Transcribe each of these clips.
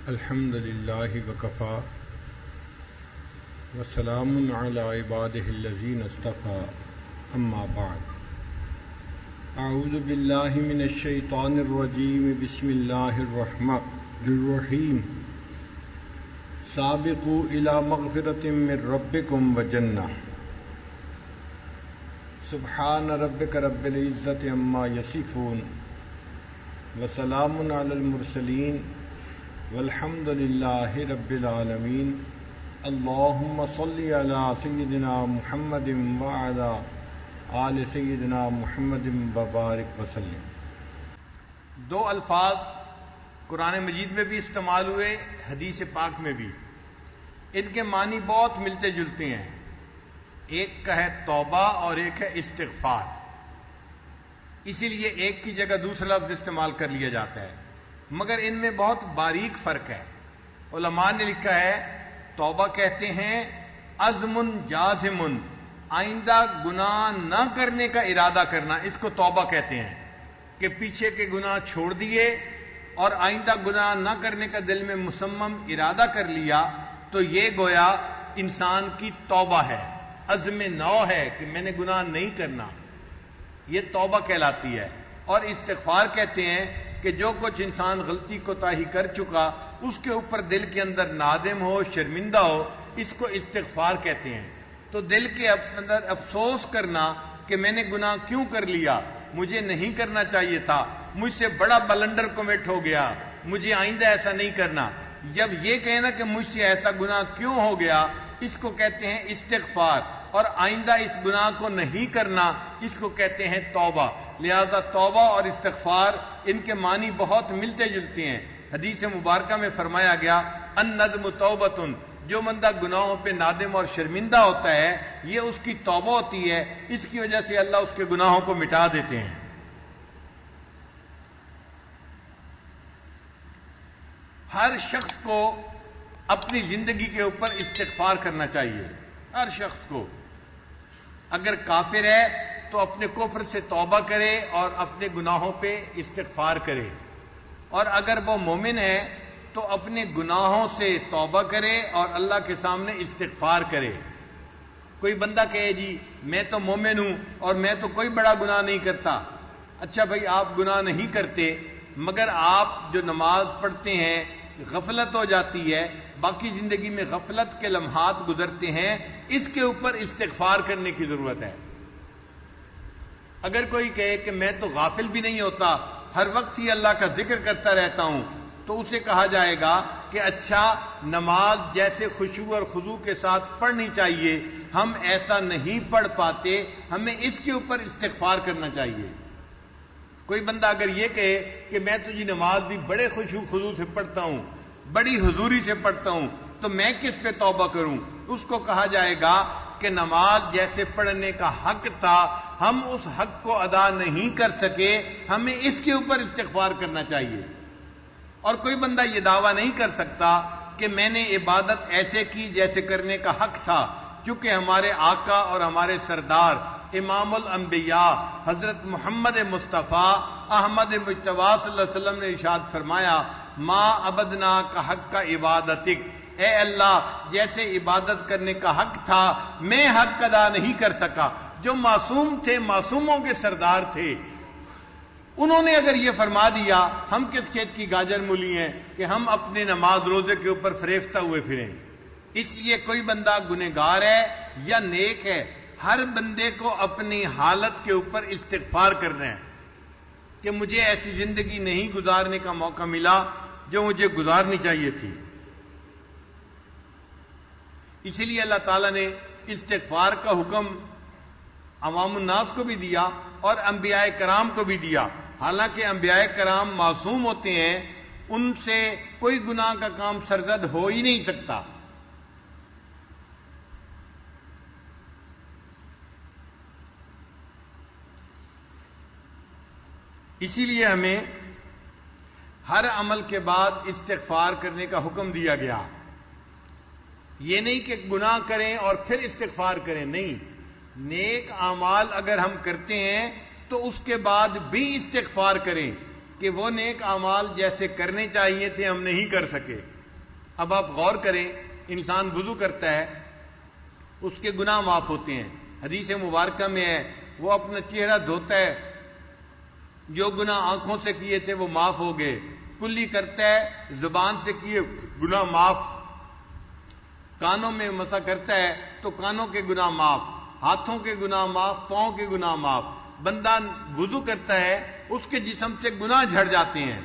الحمد للہ وکفا وسلام علی عبادہ الذین اصطفیٰ اما بعد اعوذ باللہ من الشیطان الرجیم بسم اللہ الرحمن الرحیم سابقوا الی مغفرۃ من ربکم وجنہ سبحان ربک رب العزۃ عما یصفون وسلام علی المرسلین والحمد للہ رب العالمین اللہم صلی علی سیدنا محمد وعلی آل سیدنا محمد وبارک وسلم۔ دو الفاظ قرآن مجید میں بھی استعمال ہوئے، حدیث پاک میں بھی، ان کے معنی بہت ملتے جلتے ہیں۔ ایک کا ہے توبہ اور ایک ہے استغفار، اسی لیے ایک کی جگہ دوسرا لفظ استعمال کر لیا جاتا ہے، مگر ان میں بہت باریک فرق ہے۔ علماء نے لکھا ہے توبہ کہتے ہیں عزم جازم، آئندہ گناہ نہ کرنے کا ارادہ کرنا، اس کو توبہ کہتے ہیں کہ پیچھے کے گناہ چھوڑ دیے اور آئندہ گناہ نہ کرنے کا دل میں مصمم ارادہ کر لیا، تو یہ گویا انسان کی توبہ ہے، عزم نو ہے کہ میں نے گناہ نہیں کرنا، یہ توبہ کہلاتی ہے۔ اور استغفار کہتے ہیں کہ جو کچھ انسان غلطی کوتاہی کر چکا اس کے اوپر دل کے اندر نادم ہو، شرمندہ ہو، اس کو استغفار کہتے ہیں۔ تو دل کے اندر افسوس کرنا کہ میں نے گناہ کیوں کر لیا، مجھے نہیں کرنا چاہیے تھا، مجھ سے بڑا بلنڈر کمٹ ہو گیا، مجھے آئندہ ایسا نہیں کرنا۔ جب یہ کہنا کہ مجھ سے ایسا گناہ کیوں ہو گیا، اس کو کہتے ہیں استغفار، اور آئندہ اس گناہ کو نہیں کرنا، اس کو کہتے ہیں توبہ۔ لہذا توبہ اور استغفار ان کے معنی بہت ملتے جلتے ہیں۔ حدیث مبارکہ میں فرمایا گیا الندم توبۃ، جو بندہ گناہوں پہ نادم اور شرمندہ ہوتا ہے یہ اس کی توبہ ہوتی ہے، اس کی وجہ سے اللہ اس کے گناہوں کو مٹا دیتے ہیں۔ ہر شخص کو اپنی زندگی کے اوپر استغفار کرنا چاہیے، ہر شخص کو۔ اگر کافر ہے تو اپنے کفر سے توبہ کرے اور اپنے گناہوں پہ استغفار کرے، اور اگر وہ مومن ہے تو اپنے گناہوں سے توبہ کرے اور اللہ کے سامنے استغفار کرے۔ کوئی بندہ کہے جی میں تو مومن ہوں اور میں تو کوئی بڑا گناہ نہیں کرتا، اچھا بھائی آپ گناہ نہیں کرتے، مگر آپ جو نماز پڑھتے ہیں غفلت ہو جاتی ہے، باقی زندگی میں غفلت کے لمحات گزرتے ہیں، اس کے اوپر استغفار کرنے کی ضرورت ہے۔ اگر کوئی کہے کہ میں تو غافل بھی نہیں ہوتا، ہر وقت ہی اللہ کا ذکر کرتا رہتا ہوں، تو اسے کہا جائے گا کہ اچھا نماز جیسے خشوع اور خضوع کے ساتھ پڑھنی چاہیے، ہم ایسا نہیں پڑھ پاتے، ہمیں اس کے اوپر استغفار کرنا چاہیے۔ کوئی بندہ اگر یہ کہے کہ میں تو جی نماز بھی بڑے خشوع خضوع سے پڑھتا ہوں، بڑی حضوری سے پڑھتا ہوں، تو میں کس پہ توبہ کروں، اس کو کہا جائے گا کہ نماز جیسے پڑھنے کا حق تھا ہم اس حق کو ادا نہیں کر سکے، ہمیں اس کے اوپر استغفار کرنا چاہیے۔ اور کوئی بندہ یہ دعویٰ نہیں کر سکتا کہ میں نے عبادت ایسے کی جیسے کرنے کا حق تھا، کیونکہ ہمارے آقا اور ہمارے سردار امام الانبیاء حضرت محمد مصطفیٰ احمد مجتبیٰ صلی اللہ علیہ وسلم نے ارشاد فرمایا ما عبدنا کا حق کا عبادتک، اے اللہ جیسے عبادت کرنے کا حق تھا میں حق ادا نہیں کر سکا۔ جو معصوم تھے، معصوموں کے سردار تھے، انہوں نے اگر یہ فرما دیا ہم کس کھیت کی گاجر مولی ہیں کہ ہم اپنے نماز روزے کے اوپر فریفتہ ہوئے پھریں۔ اس لیے کوئی بندہ گنہگار ہے یا نیک ہے، ہر بندے کو اپنی حالت کے اوپر استغفار کرنا ہے کہ مجھے ایسی زندگی نہیں گزارنے کا موقع ملا جو مجھے گزارنی چاہیے تھی۔ اسی لیے اللہ تعالیٰ نے استغفار کا حکم عوام الناس کو بھی دیا اور انبیاء کرام کو بھی دیا۔ حالانکہ انبیاء کرام معصوم ہوتے ہیں، ان سے کوئی گناہ کا کام سرزد ہو ہی نہیں سکتا۔ اسی لیے ہمیں ہر عمل کے بعد استغفار کرنے کا حکم دیا گیا۔ یہ نہیں کہ گناہ کریں اور پھر استغفار کریں، نہیں، نیک اعمال اگر ہم کرتے ہیں تو اس کے بعد بھی استغفار کریں، کہ وہ نیک اعمال جیسے کرنے چاہیے تھے ہم نہیں کر سکے۔ اب آپ غور کریں، انسان وضو کرتا ہے، اس کے گناہ معاف ہوتے ہیں۔ حدیث مبارکہ میں ہے وہ اپنا چہرہ دھوتا ہے، جو گناہ آنکھوں سے کیے تھے وہ معاف ہو گئے۔ کلی کرتا ہے، زبان سے کیے گناہ معاف۔ کانوں میں مسا کرتا ہے تو کانوں کے گناہ معاف، ہاتھوں کے گناہ معاف، پاؤں کے گناہ معاف۔ بندہ وضو کرتا ہے، اس کے جسم سے گناہ جھڑ جاتے ہیں۔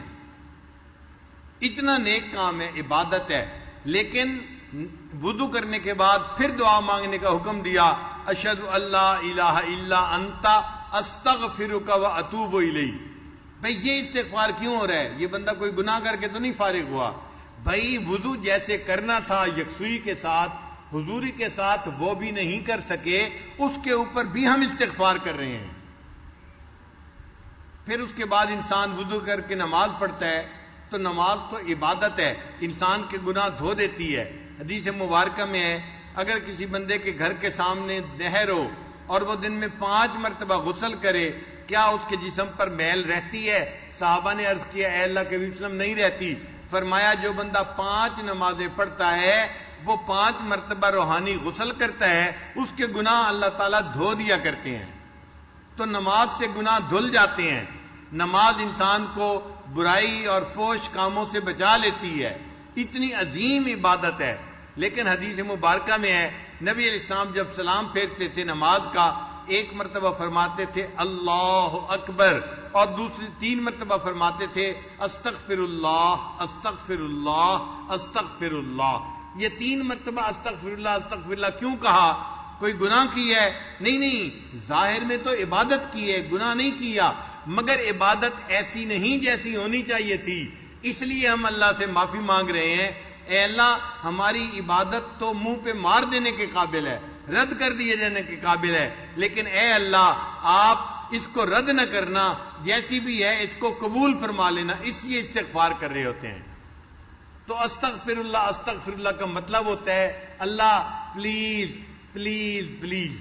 اتنا نیک کام ہے، عبادت ہے، لیکن وضو کرنے کے بعد پھر دعا مانگنے کا حکم دیا، اشہد اللہ الہ الا انت استغفرک و اتوب الیک۔ بھئی یہ استغفار کیوں ہو رہا ہے؟ یہ بندہ کوئی گناہ کر کے تو نہیں فارغ ہوا۔ بھئی وضو جیسے کرنا تھا یکسوئی کے ساتھ، حضوری کے ساتھ، وہ بھی نہیں کر سکے، اس کے اوپر بھی ہم استغفار کر رہے ہیں۔ پھر اس کے بعد انسان وضو کر کے نماز پڑھتا ہے، تو نماز تو عبادت ہے، انسان کے گناہ دھو دیتی ہے۔ حدیث مبارکہ میں ہے اگر کسی بندے کے گھر کے سامنے نہر ہو اور وہ دن میں 5 مرتبہ غسل کرے، کیا اس کے جسم پر میل رہتی ہے؟ صحابہ نے عرض کیا اے اللہ کے وسلم نہیں رہتی۔ فرمایا جو بندہ 5 نمازیں پڑھتا ہے وہ 5 مرتبہ روحانی غسل کرتا ہے، اس کے گناہ اللہ تعالیٰ دھو دیا کرتے ہیں۔ تو نماز سے گناہ دھل جاتے ہیں۔ نماز انسان کو برائی اور فحش کاموں سے بچا لیتی ہے، اتنی عظیم عبادت ہے۔ لیکن حدیث مبارکہ میں ہے نبی علیہ السلام جب سلام پھیرتے تھے نماز کا، 1 مرتبہ فرماتے تھے اللہ اکبر، اور دوسری 3 مرتبہ فرماتے تھے استغفر اللہ استغفر اللہ استغفر اللہ۔ یہ 3 مرتبہ استغفر اللہ کیوں کہا؟ کوئی گناہ کی ہے؟ نہیں، ظاہر میں تو عبادت کی ہے، گناہ نہیں کیا، مگر عبادت ایسی نہیں جیسی ہونی چاہیے تھی، اس لیے ہم اللہ سے معافی مانگ رہے ہیں۔ اے اللہ ہماری عبادت تو منہ پہ مار دینے کے قابل ہے، رد کر دیے جانے کے قابل ہے، لیکن اے اللہ آپ اس کو رد نہ کرنا، جیسی بھی ہے اس کو قبول فرما لینا، اس لیے استغفار کر رہے ہوتے ہیں۔ تو استغفر اللہ کا مطلب ہوتا ہے اللہ پلیز پلیز پلیز۔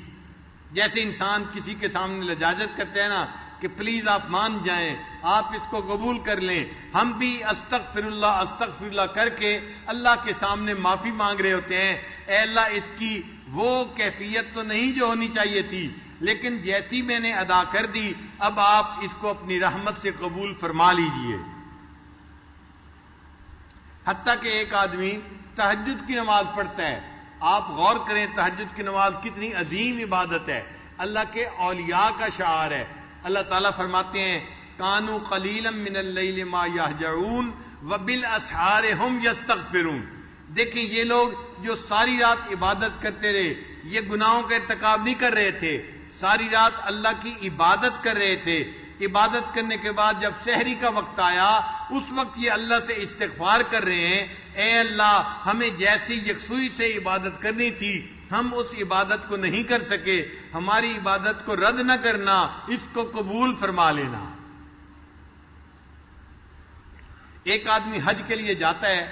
جیسے انسان کسی کے سامنے لجاجت کرتے ہیں نا کہ پلیز آپ مان جائیں، آپ اس کو قبول کر لیں، ہم بھی استغفر اللہ کر کے اللہ کے سامنے معافی مانگ رہے ہوتے ہیں۔ اے اللہ اس کی وہ کیفیت تو نہیں جو ہونی چاہیے تھی، لیکن جیسی میں نے ادا کر دی، اب آپ اس کو اپنی رحمت سے قبول فرما لیجئے۔ حتیٰ کہ ایک آدمی تہجد کی نماز پڑھتا ہے، آپ غور کریں تہجد کی نماز کتنی عظیم عبادت ہے، اللہ کے اولیاء کا شعار ہے۔ اللہ تعالیٰ فرماتے ہیں کانوا قلیلا من اللیل ما یہجعون وبالاسحار ہم یستغفرون۔ دیکھیں یہ لوگ جو ساری رات عبادت کرتے رہے، یہ گناہوں کا ارتکاب نہیں کر رہے تھے، ساری رات اللہ کی عبادت کر رہے تھے۔ عبادت کرنے کے بعد جب سحری کا وقت آیا، اس وقت یہ اللہ سے استغفار کر رہے ہیں، اے اللہ ہمیں جیسی یکسوئی سے عبادت کرنی تھی ہم اس عبادت کو نہیں کر سکے، ہماری عبادت کو رد نہ کرنا، اس کو قبول فرما لینا۔ ایک آدمی حج کے لیے جاتا ہے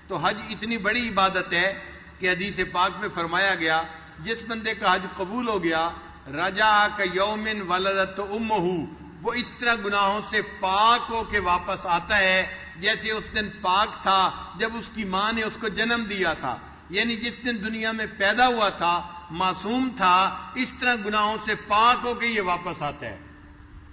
تو حج اتنی بڑی عبادت ہے کہ حدیث پاک میں فرمایا گیا جس بندے کا حج قبول ہو گیا رجع کیوم ولدت امہ، وہ اس طرح گناہوں سے پاک ہو کے واپس آتا ہے جیسے اس دن پاک تھا جب اس کی ماں نے اس کو جنم دیا تھا، یعنی جس دن دنیا میں پیدا ہوا تھا، معصوم تھا، اس طرح گناہوں سے پاک ہو کے یہ واپس آتا ہے۔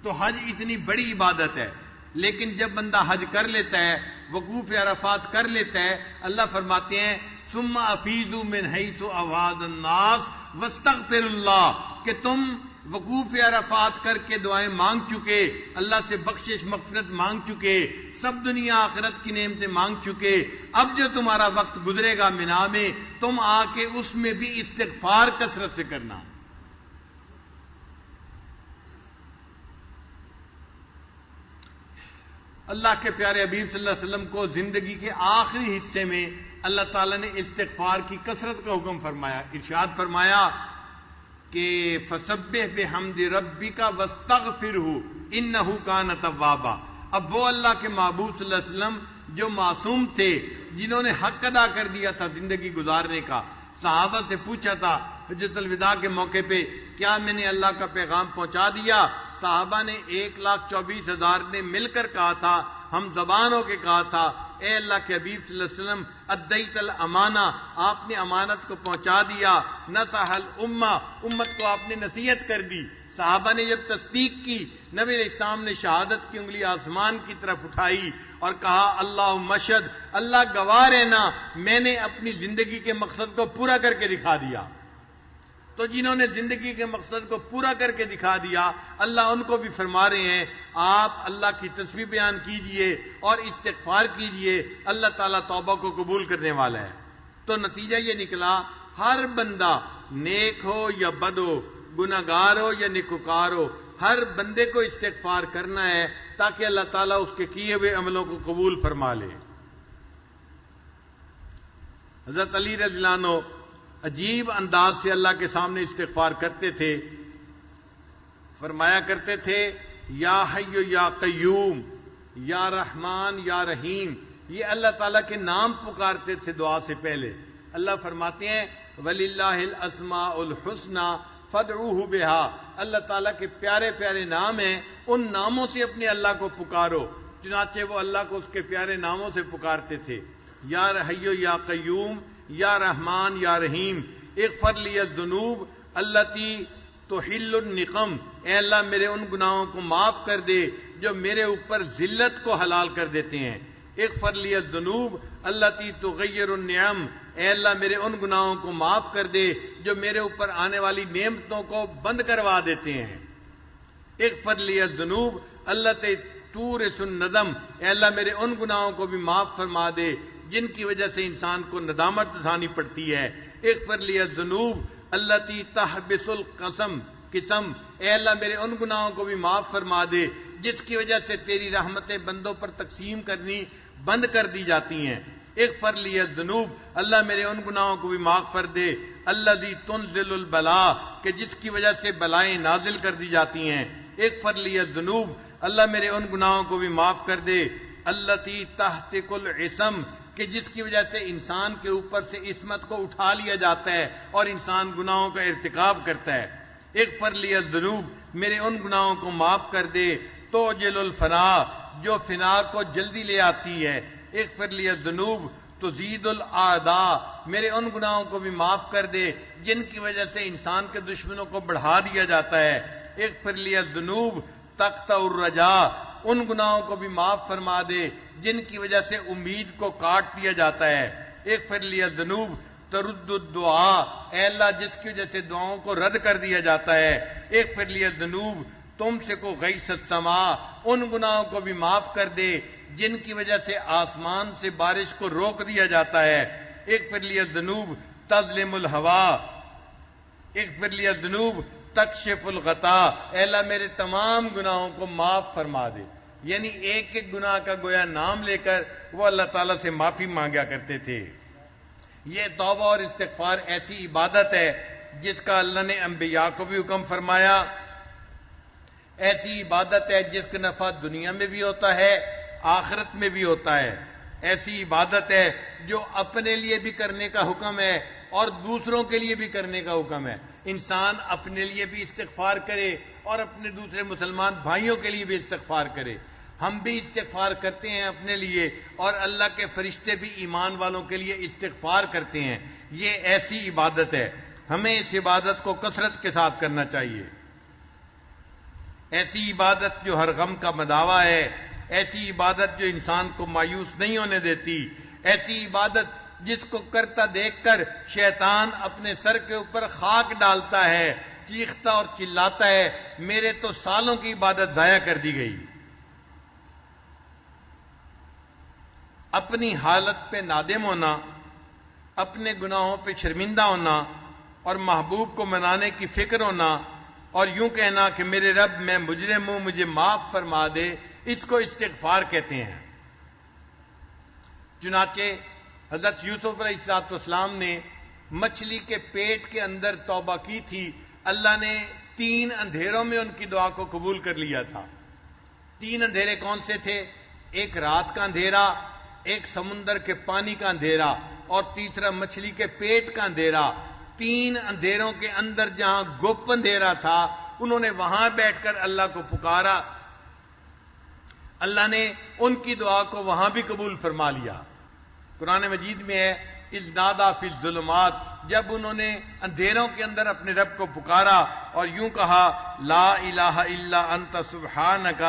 تو حج اتنی بڑی عبادت ہے، لیکن جب بندہ حج کر لیتا ہے، وقوف عرفات کر لیتا ہے، اللہ فرماتے ہیں ثم افیضوا من حیث افاض الناس واستغفروا اللہ، کہ تم وقوف عرفات کر کے دعائیں مانگ چکے، اللہ سے بخشش مغفرت مانگ چکے، سب دنیا آخرت کی نعمتیں مانگ چکے، اب جو تمہارا وقت گزرے گا منا میں، تم آ کے اس میں بھی استغفار کثرت سے کرنا۔ اللہ کے پیارے حبیب صلی اللہ علیہ وسلم کو زندگی کے آخری حصے میں اللہ تعالیٰ نے استغفار کی کثرت کا حکم فرمایا، ارشاد فرمایا کہ فسبح بحمد ربک واستغفرہ انہ کان توابا۔ اب وہ اللہ کے محبوب صلی اللہ علیہ وسلم جو معصوم تھے، جنہوں نے حق ادا کر دیا تھا زندگی گزارنے کا، صحابہ سے پوچھا تھا حجۃ الوداع کے موقع پہ کیا میں نے اللہ کا پیغام پہنچا دیا؟ صحابہ نے 1,24,000 نے مل کر کہا تھا، ہم زبان ہو کے کہا تھا، اے اللہ کے حبیب صلی اللہ علیہ وسلم ادیت الامانہ، آپ نے امانت کو پہنچا دیا، نصح الامہ، امت کو آپ نے نصیحت کر دی۔ صحابہ نے جب تصدیق کی، نبی علیہ السلام نے شہادت کی انگلی آسمان کی طرف اٹھائی اور کہا اللہم اشہد، اللہ گواہ رہنا، میں نے اپنی زندگی کے مقصد کو پورا کر کے دکھا دیا۔ تو جنہوں نے زندگی کے مقصد کو پورا کر کے دکھا دیا، اللہ ان کو بھی فرما رہے ہیں آپ اللہ کی تسبیح بیان کیجئے اور استغفار کیجئے، اللہ تعالیٰ توبہ کو قبول کرنے والا ہے۔ تو نتیجہ یہ نکلا، ہر بندہ نیک ہو یا بد ہو، گناہگار ہو یا نیکوکار ہو، ہر بندے کو استغفار کرنا ہے تاکہ اللہ تعالیٰ اس کے کیے ہوئے عملوں کو قبول فرما لے۔ حضرت علی رضی اللہ عنہ عجیب انداز سے اللہ کے سامنے استغفار کرتے تھے، فرمایا کرتے تھے یا حی یا قیوم، یا رحمان یا رحیم، یہ اللہ تعالیٰ کے نام پکارتے تھے دعا سے پہلے۔ اللہ فرماتے ہیں وَلِلَّهِ الْأَسْمَاءُ الْحُسْنَى فَادْعُوهُ بِهَا، اللہ تعالیٰ کے پیارے پیارے نام ہیں، ان ناموں سے اپنے اللہ کو پکارو۔ چنانچہ وہ اللہ کو اس کے پیارے ناموں سے پکارتے تھے، یا حی یا قیوم، یا رحمان یا رحیم، اغفر لی الذنوب التی تحل النقم، اے اللہ میرے ان گناہوں کو معاف کر دے جو میرے اوپر ذلت کو حلال کر دیتے ہیں۔ اغفر لی الذنوب التی تغیر النعم، اے اللہ میرے ان گناہوں کو معاف کر دے جو میرے اوپر آنے والی نعمتوں کو بند کروا دیتے ہیں۔ اغفر لی الذنوب التی تورث الندم، اے اللہ میرے ان گناہوں کو بھی معاف فرما دے جن کی وجہ سے انسان کو ندامت اٹھانی پڑتی ہے۔ اغفر لی الذنوب التی تحبس القسم، اے اللہ میرے ان گناہوں کو بھی معاف فرما دے جس کی وجہ سے تیری رحمتیں بندوں پر تقسیم کرنی بند کر دی جاتی ہیں۔ اغفر لی الذنوب، اللہ میرے ان گناہوں کو بھی معاف کر دے الذی تنزل البلاء، کہ جس کی وجہ سے بلائیں نازل کر دی جاتی ہیں۔ اغفر لی الذنوب، اللہ میرے ان گناہوں کو بھی معاف کر دے التی تحتک العصم، کہ جس کی وجہ سے انسان کے اوپر سے عصمت کو اٹھا لیا جاتا ہے اور انسان گناہوں کا ارتکاب کرتا ہے۔ اغفر لی الذنوب، میرے ان گناہوں کو معاف کر دے توجل الفنا، جو فنا کو جلدی لے آتی ہے۔ اغفر لی الذنوب تزید الاعداء، میرے ان گناہوں کو بھی معاف کر دے جن کی وجہ سے انسان کے دشمنوں کو بڑھا دیا جاتا ہے۔ اغفر لی الذنوب تقطع الرجاء، ان گناہوں کو بھی معاف فرما دے جن کی وجہ سے امید کو کاٹ دیا جاتا ہے۔ اغفر لی الذنوب ترد الدعاء، اے اللہ جس کی وجہ سے دعاؤں کو رد کر دیا جاتا ہے۔ اغفر لی الذنوب تم سے کو غیث السماء، ان گناہوں کو بھی معاف کر دے جن کی وجہ سے آسمان سے بارش کو روک دیا جاتا ہے۔ اغفر لی الذنوب تظلم الہوا، اغفر لی الذنوب تکشف الغطا، اے اللہ میرے تمام گناہوں کو معاف فرما دے۔ یعنی ایک ایک گناہ کا گویا نام لے کر وہ اللہ تعالیٰ سے معافی مانگا کرتے تھے۔ یہ توبہ اور استغفار ایسی عبادت ہے جس کا اللہ نے انبیاء کو بھی حکم فرمایا، ایسی عبادت ہے جس کا نفع دنیا میں بھی ہوتا ہے آخرت میں بھی ہوتا ہے، ایسی عبادت ہے جو اپنے لیے بھی کرنے کا حکم ہے اور دوسروں کے لیے بھی کرنے کا حکم ہے۔ انسان اپنے لیے بھی استغفار کرے اور اپنے دوسرے مسلمان بھائیوں کے لیے بھی استغفار کرے۔ ہم بھی استغفار کرتے ہیں اپنے لیے اور اللہ کے فرشتے بھی ایمان والوں کے لیے استغفار کرتے ہیں۔ یہ ایسی عبادت ہے، ہمیں اس عبادت کو کثرت کے ساتھ کرنا چاہیے۔ ایسی عبادت جو ہر غم کا مداوا ہے، ایسی عبادت جو انسان کو مایوس نہیں ہونے دیتی، ایسی عبادت جس کو کرتا دیکھ کر شیطان اپنے سر کے اوپر خاک ڈالتا ہے، چیختا اور چلاتا ہے میرے تو سالوں کی عبادت ضائع کر دی گئی۔ اپنی حالت پہ نادم ہونا، اپنے گناہوں پہ شرمندہ ہونا اور محبوب کو منانے کی فکر ہونا اور یوں کہنا کہ میرے رب میں مجرم ہوں مجھے معاف فرما دے، اس کو استغفار کہتے ہیں۔ چنانچہ حضرت یوسف علیہ السلام نے مچھلی کے پیٹ کے اندر توبہ کی تھی، اللہ نے 3 اندھیروں میں ان کی دعا کو قبول کر لیا تھا۔ 3 اندھیرے کون سے تھے؟ ایک رات کا اندھیرا، ایک سمندر کے پانی کا اندھیرا اور تیسرا مچھلی کے پیٹ کا اندھیرا۔ 3 اندھیروں کے اندر جہاں گپ اندھیرا تھا انہوں نے وہاں بیٹھ کر اللہ کو پکارا، اللہ نے ان کی دعا کو وہاں بھی قبول فرما لیا۔ قرآن مجید میں ہے اذ نادا فی الظلمات، جب انہوں نے اندھیروں کے اندر اپنے رب کو پکارا اور یوں کہا لا الہ الا انت سبحانک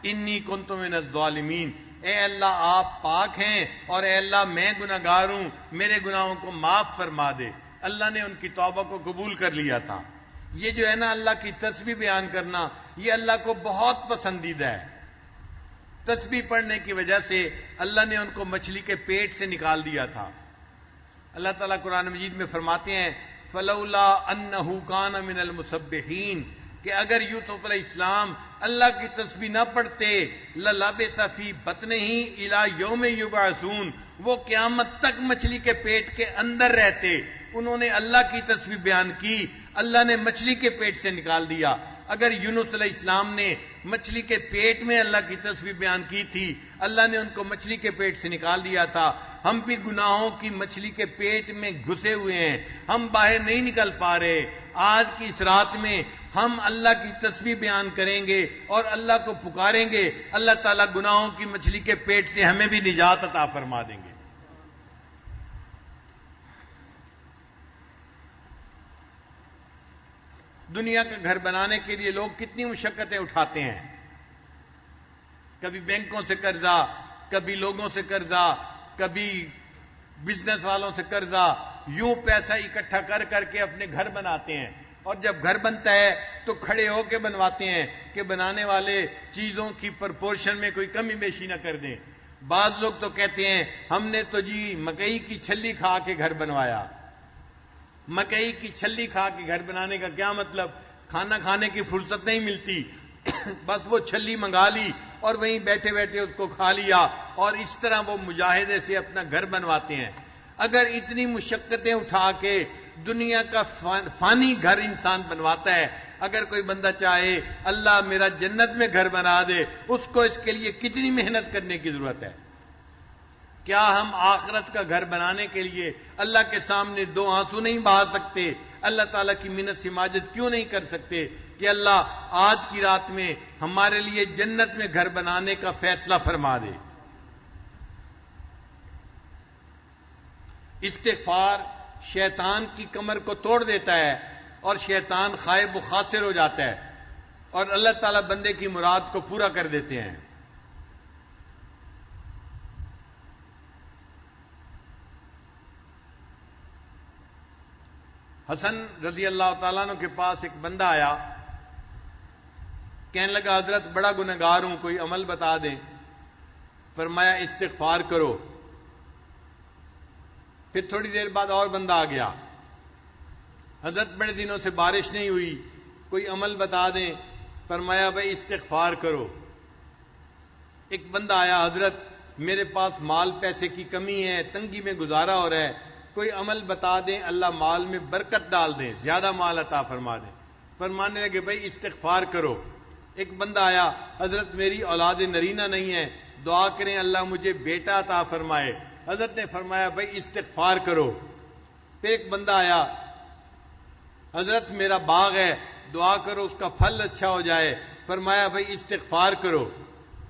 انی کنت من الظالمین، اے اللہ آپ پاک ہیں اور اے اللہ میں گناہگار ہوں، میرے گناہوں کو معاف فرما دے۔ اللہ نے ان کی توبہ کو قبول کر لیا تھا۔ یہ جو ہے نا اللہ کی تسبیح بیان کرنا، یہ اللہ کو بہت پسندیدہ ہے۔ تسبیح پڑھنے کی وجہ سے اللہ نے ان کو مچھلی کے پیٹ سے نکال دیا تھا۔ اللہ تعالیٰ قرآن مجید میں فرماتے ہیں فلولا انہ کان من المسبحین، کہ اگر یوسف علیہ السلام اللہ کی تسبیح نہ پڑھتے للبث فی بطنہ الی یوم یبعثون، وہ قیامت تک مچھلی کے پیٹ کے اندر رہتے۔ انہوں نے اللہ کی تسبیح بیان کی، اللہ نے مچھلی کے پیٹ سے نکال دیا۔ اگر یونس علیہ السلام نے مچھلی کے پیٹ میں اللہ کی تسبیح بیان کی تھی، اللہ نے ان کو مچھلی کے پیٹ سے نکال دیا تھا۔ ہم بھی گناہوں کی مچھلی کے پیٹ میں گھسے ہوئے ہیں، ہم باہر نہیں نکل پا رہے۔ آج کی اس رات میں ہم اللہ کی تسبیح بیان کریں گے اور اللہ کو پکاریں گے، اللہ تعالیٰ گناہوں کی مچھلی کے پیٹ سے ہمیں بھی نجات عطا فرما دیں گے۔ دنیا کا گھر بنانے کے لیے لوگ کتنی مشقتیں اٹھاتے ہیں، کبھی بینکوں سے قرضہ، کبھی لوگوں سے قرضہ، کبھی بزنس والوں سے قرضہ، یوں پیسہ اکٹھا کر کر کے اپنے گھر بناتے ہیں، اور جب گھر بنتا ہے تو کھڑے ہو کے بنواتے ہیں کہ بنانے والے چیزوں کی پرپورشن میں کوئی کمی بیشی نہ کر دیں۔ بعض لوگ تو کہتے ہیں ہم نے تو جی مکئی کی چھلی کھا کے گھر بنوایا۔ مکئی کی چھلی کھا کے گھر بنانے کا کیا مطلب؟ کھانا کھانے کی فرصت نہیں ملتی، بس وہ چھلی منگا لی اور وہیں بیٹھے بیٹھے اس کو کھا لیا، اور اس طرح وہ مجاہدے سے اپنا گھر بنواتے ہیں۔ اگر اتنی مشقتیں اٹھا کے دنیا کا فانی گھر انسان بنواتا ہے، اگر کوئی بندہ چاہے اللہ میرا جنت میں گھر بنا دے، اس کو اس کے لیے کتنی محنت کرنے کی ضرورت ہے؟ کیا ہم آخرت کا گھر بنانے کے لیے اللہ کے سامنے دو آنسو نہیں بہا سکتے؟ اللہ تعالیٰ کی منت سماجت کیوں نہیں کر سکتے کہ اللہ آج کی رات میں ہمارے لیے جنت میں گھر بنانے کا فیصلہ فرما دے؟ استغفار شیطان کی کمر کو توڑ دیتا ہے اور شیطان خائب و خاسر ہو جاتا ہے، اور اللہ تعالیٰ بندے کی مراد کو پورا کر دیتے ہیں۔ حسن رضی اللہ تعالیٰ عنہ کے پاس ایک بندہ آیا، کہنے لگا حضرت بڑا گنہگار ہوں، کوئی عمل بتا دیں۔ فرمایا استغفار کرو۔ پھر تھوڑی دیر بعد اور بندہ آ گیا، حضرت بڑے دنوں سے بارش نہیں ہوئی، کوئی عمل بتا دیں۔ فرمایا بھائی استغفار کرو۔ ایک بندہ آیا، حضرت میرے پاس مال پیسے کی کمی ہے، تنگی میں گزارا ہو رہا ہے، کوئی عمل بتا دیں اللہ مال میں برکت ڈال دیں، زیادہ مال عطا فرما دیں۔ فرمانے لگے بھائی استغفار کرو۔ ایک بندہ آیا، حضرت میری اولاد نرینہ نہیں ہے، دعا کریں اللہ مجھے بیٹا عطا فرمائے۔ حضرت نے فرمایا بھائی استغفار کرو۔ پھر ایک بندہ آیا، حضرت میرا باغ ہے، دعا کرو اس کا پھل اچھا ہو جائے۔ فرمایا بھائی استغفار کرو۔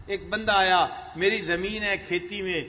ایک بندہ آیا، میری زمین ہے کھیتی میں،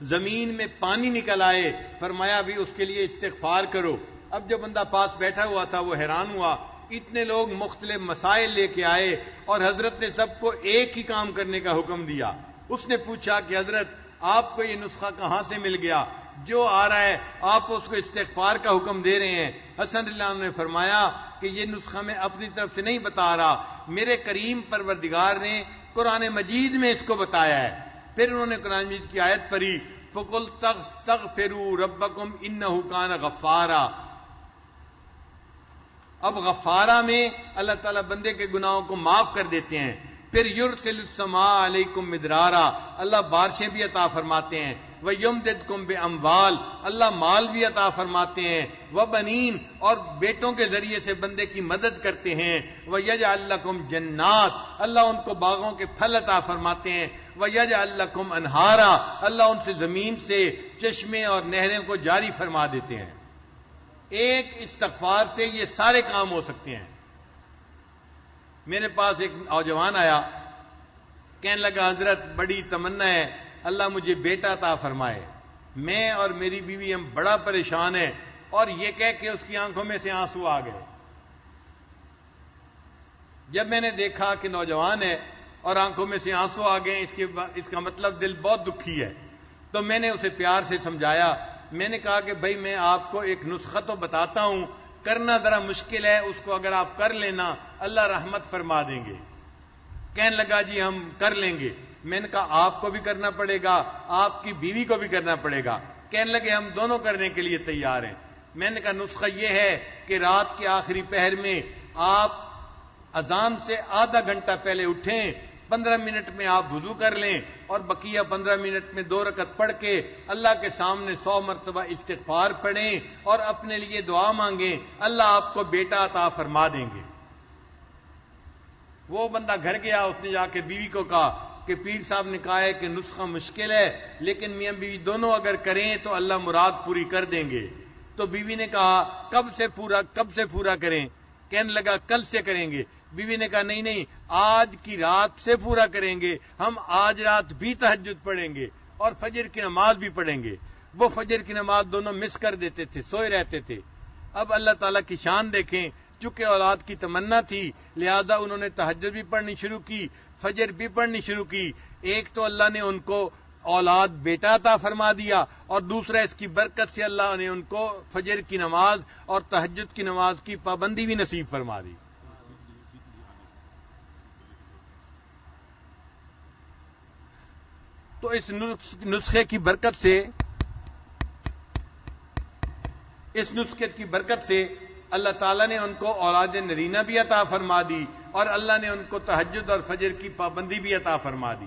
زمین میں پانی نکل آئے، فرمایا بھی اس کے لیے استغفار کرو۔ اب جو بندہ پاس بیٹھا ہوا تھا وہ حیران ہوا، اتنے لوگ مختلف مسائل لے کے آئے اور حضرت نے سب کو ایک ہی کام کرنے کا حکم دیا۔ اس نے پوچھا کہ حضرت آپ کو یہ نسخہ کہاں سے مل گیا؟ جو آ رہا ہے آپ اس کو استغفار کا حکم دے رہے ہیں۔ حسن رضی اللہ عنہ نے فرمایا کہ یہ نسخہ میں اپنی طرف سے نہیں بتا رہا، میرے کریم پروردگار نے قرآن مجید میں اس کو بتایا ہے۔ پھر انہوں نے قرآن مجید کی آیت پڑھی فَقُلْ تَغْفِرُوا رَبَّكُمْ إِنَّهُ كَانَ غَفَّارًا۔ اب غفارہ میں اللہ تعالیٰ بندے کے گناہوں کو معاف کر دیتے ہیں۔ پھر یرسل السماء علیکم مدرارا، اللہ بارشیں بھی عطا فرماتے ہیں۔ وَيُمْدِدْكُمْ بِأَمْوَالٍ، اللہ مال بھی عطا فرماتے ہیں۔ وَبَنِينَ، اور بیٹوں کے ذریعے سے بندے کی مدد کرتے ہیں۔ وَيَجْعَلْ لَكُمْ جَنَّاتٍ، اللہ ان کو باغوں کے پھل عطا فرماتے ہیں۔ وَيَجْعَلْ لَكُمْ أَنْهَارًا، اللہ ان سے زمین سے چشمے اور نہریں کو جاری فرما دیتے ہیں۔ ایک استغفار سے یہ سارے کام ہو سکتے ہیں۔ میرے پاس ایک نوجوان آیا، کہنے لگا حضرت بڑی تمنا ہے اللہ مجھے بیٹا عطا فرمائے، میں اور میری بیوی ہم بڑا پریشان ہیں، اور یہ کہہ کے اس کی آنکھوں میں سے آنسو آ گئے۔ جب میں نے دیکھا کہ نوجوان ہے اور آنکھوں میں سے آنسو آ گئے، اس کا مطلب دل بہت دکھی ہے، تو میں نے اسے پیار سے سمجھایا۔ میں نے کہا کہ بھائی میں آپ کو ایک نسخہ تو بتاتا ہوں، کرنا ذرا مشکل ہے، اس کو اگر آپ کر لینا اللہ رحمت فرما دیں گے۔ کہنے لگا جی ہم کر لیں گے۔ میں نے کہا آپ کو بھی کرنا پڑے گا، آپ کی بیوی کو بھی کرنا پڑے گا۔ کہنے لگے ہم دونوں کرنے کے لیے تیار ہیں۔ میں نے کہا نسخہ یہ ہے کہ رات کے آخری پہر میں آپ اذان سے آدھا گھنٹہ پہلے اٹھیں، 15 منٹ میں آپ وضو کر لیں، اور بقیہ 15 منٹ میں 2 رکعت پڑھ کے اللہ کے سامنے 100 مرتبہ استغفار پڑھیں اور اپنے لیے دعا مانگیں، اللہ آپ کو بیٹا عطا فرما دیں گے۔ وہ بندہ گھر گیا، اس نے جا کے بیوی کو کہا کہ پیر صاحب نے کہا ہے کہ نسخہ مشکل ہے، لیکن میاں بیوی دونوں اگر کریں تو اللہ مراد پوری کر دیں گے۔ تو بیوی نے کہا کب سے پورا کریں؟ کہنے لگا کل سے کریں گے۔ بیوی نے کہا نہیں آج کی رات سے پورا کریں گے، ہم آج رات بھی تہجد پڑھیں گے اور فجر کی نماز بھی پڑھیں گے۔ وہ فجر کی نماز دونوں مس کر دیتے تھے، سوئے رہتے تھے۔ اب اللہ تعالیٰ کی شان دیکھیں، چونکہ اولاد کی تمنا تھی لہذا انہوں نے تہجد بھی پڑھنی شروع کی، فجر بھی پڑھنی شروع کی۔ ایک تو اللہ نے ان کو اولاد بیٹا عطا فرما دیا، اور دوسرا اس کی برکت سے اللہ نے ان کو فجر کی نماز اور تہجد کی نماز کی پابندی بھی نصیب فرما دی۔ تو اس نسخے کی برکت سے اللہ تعالیٰ نے ان کو اولاد نرینہ بھی عطا فرما دی، اور اللہ نے ان کو تہجد اور فجر کی پابندی بھی عطا فرما دی۔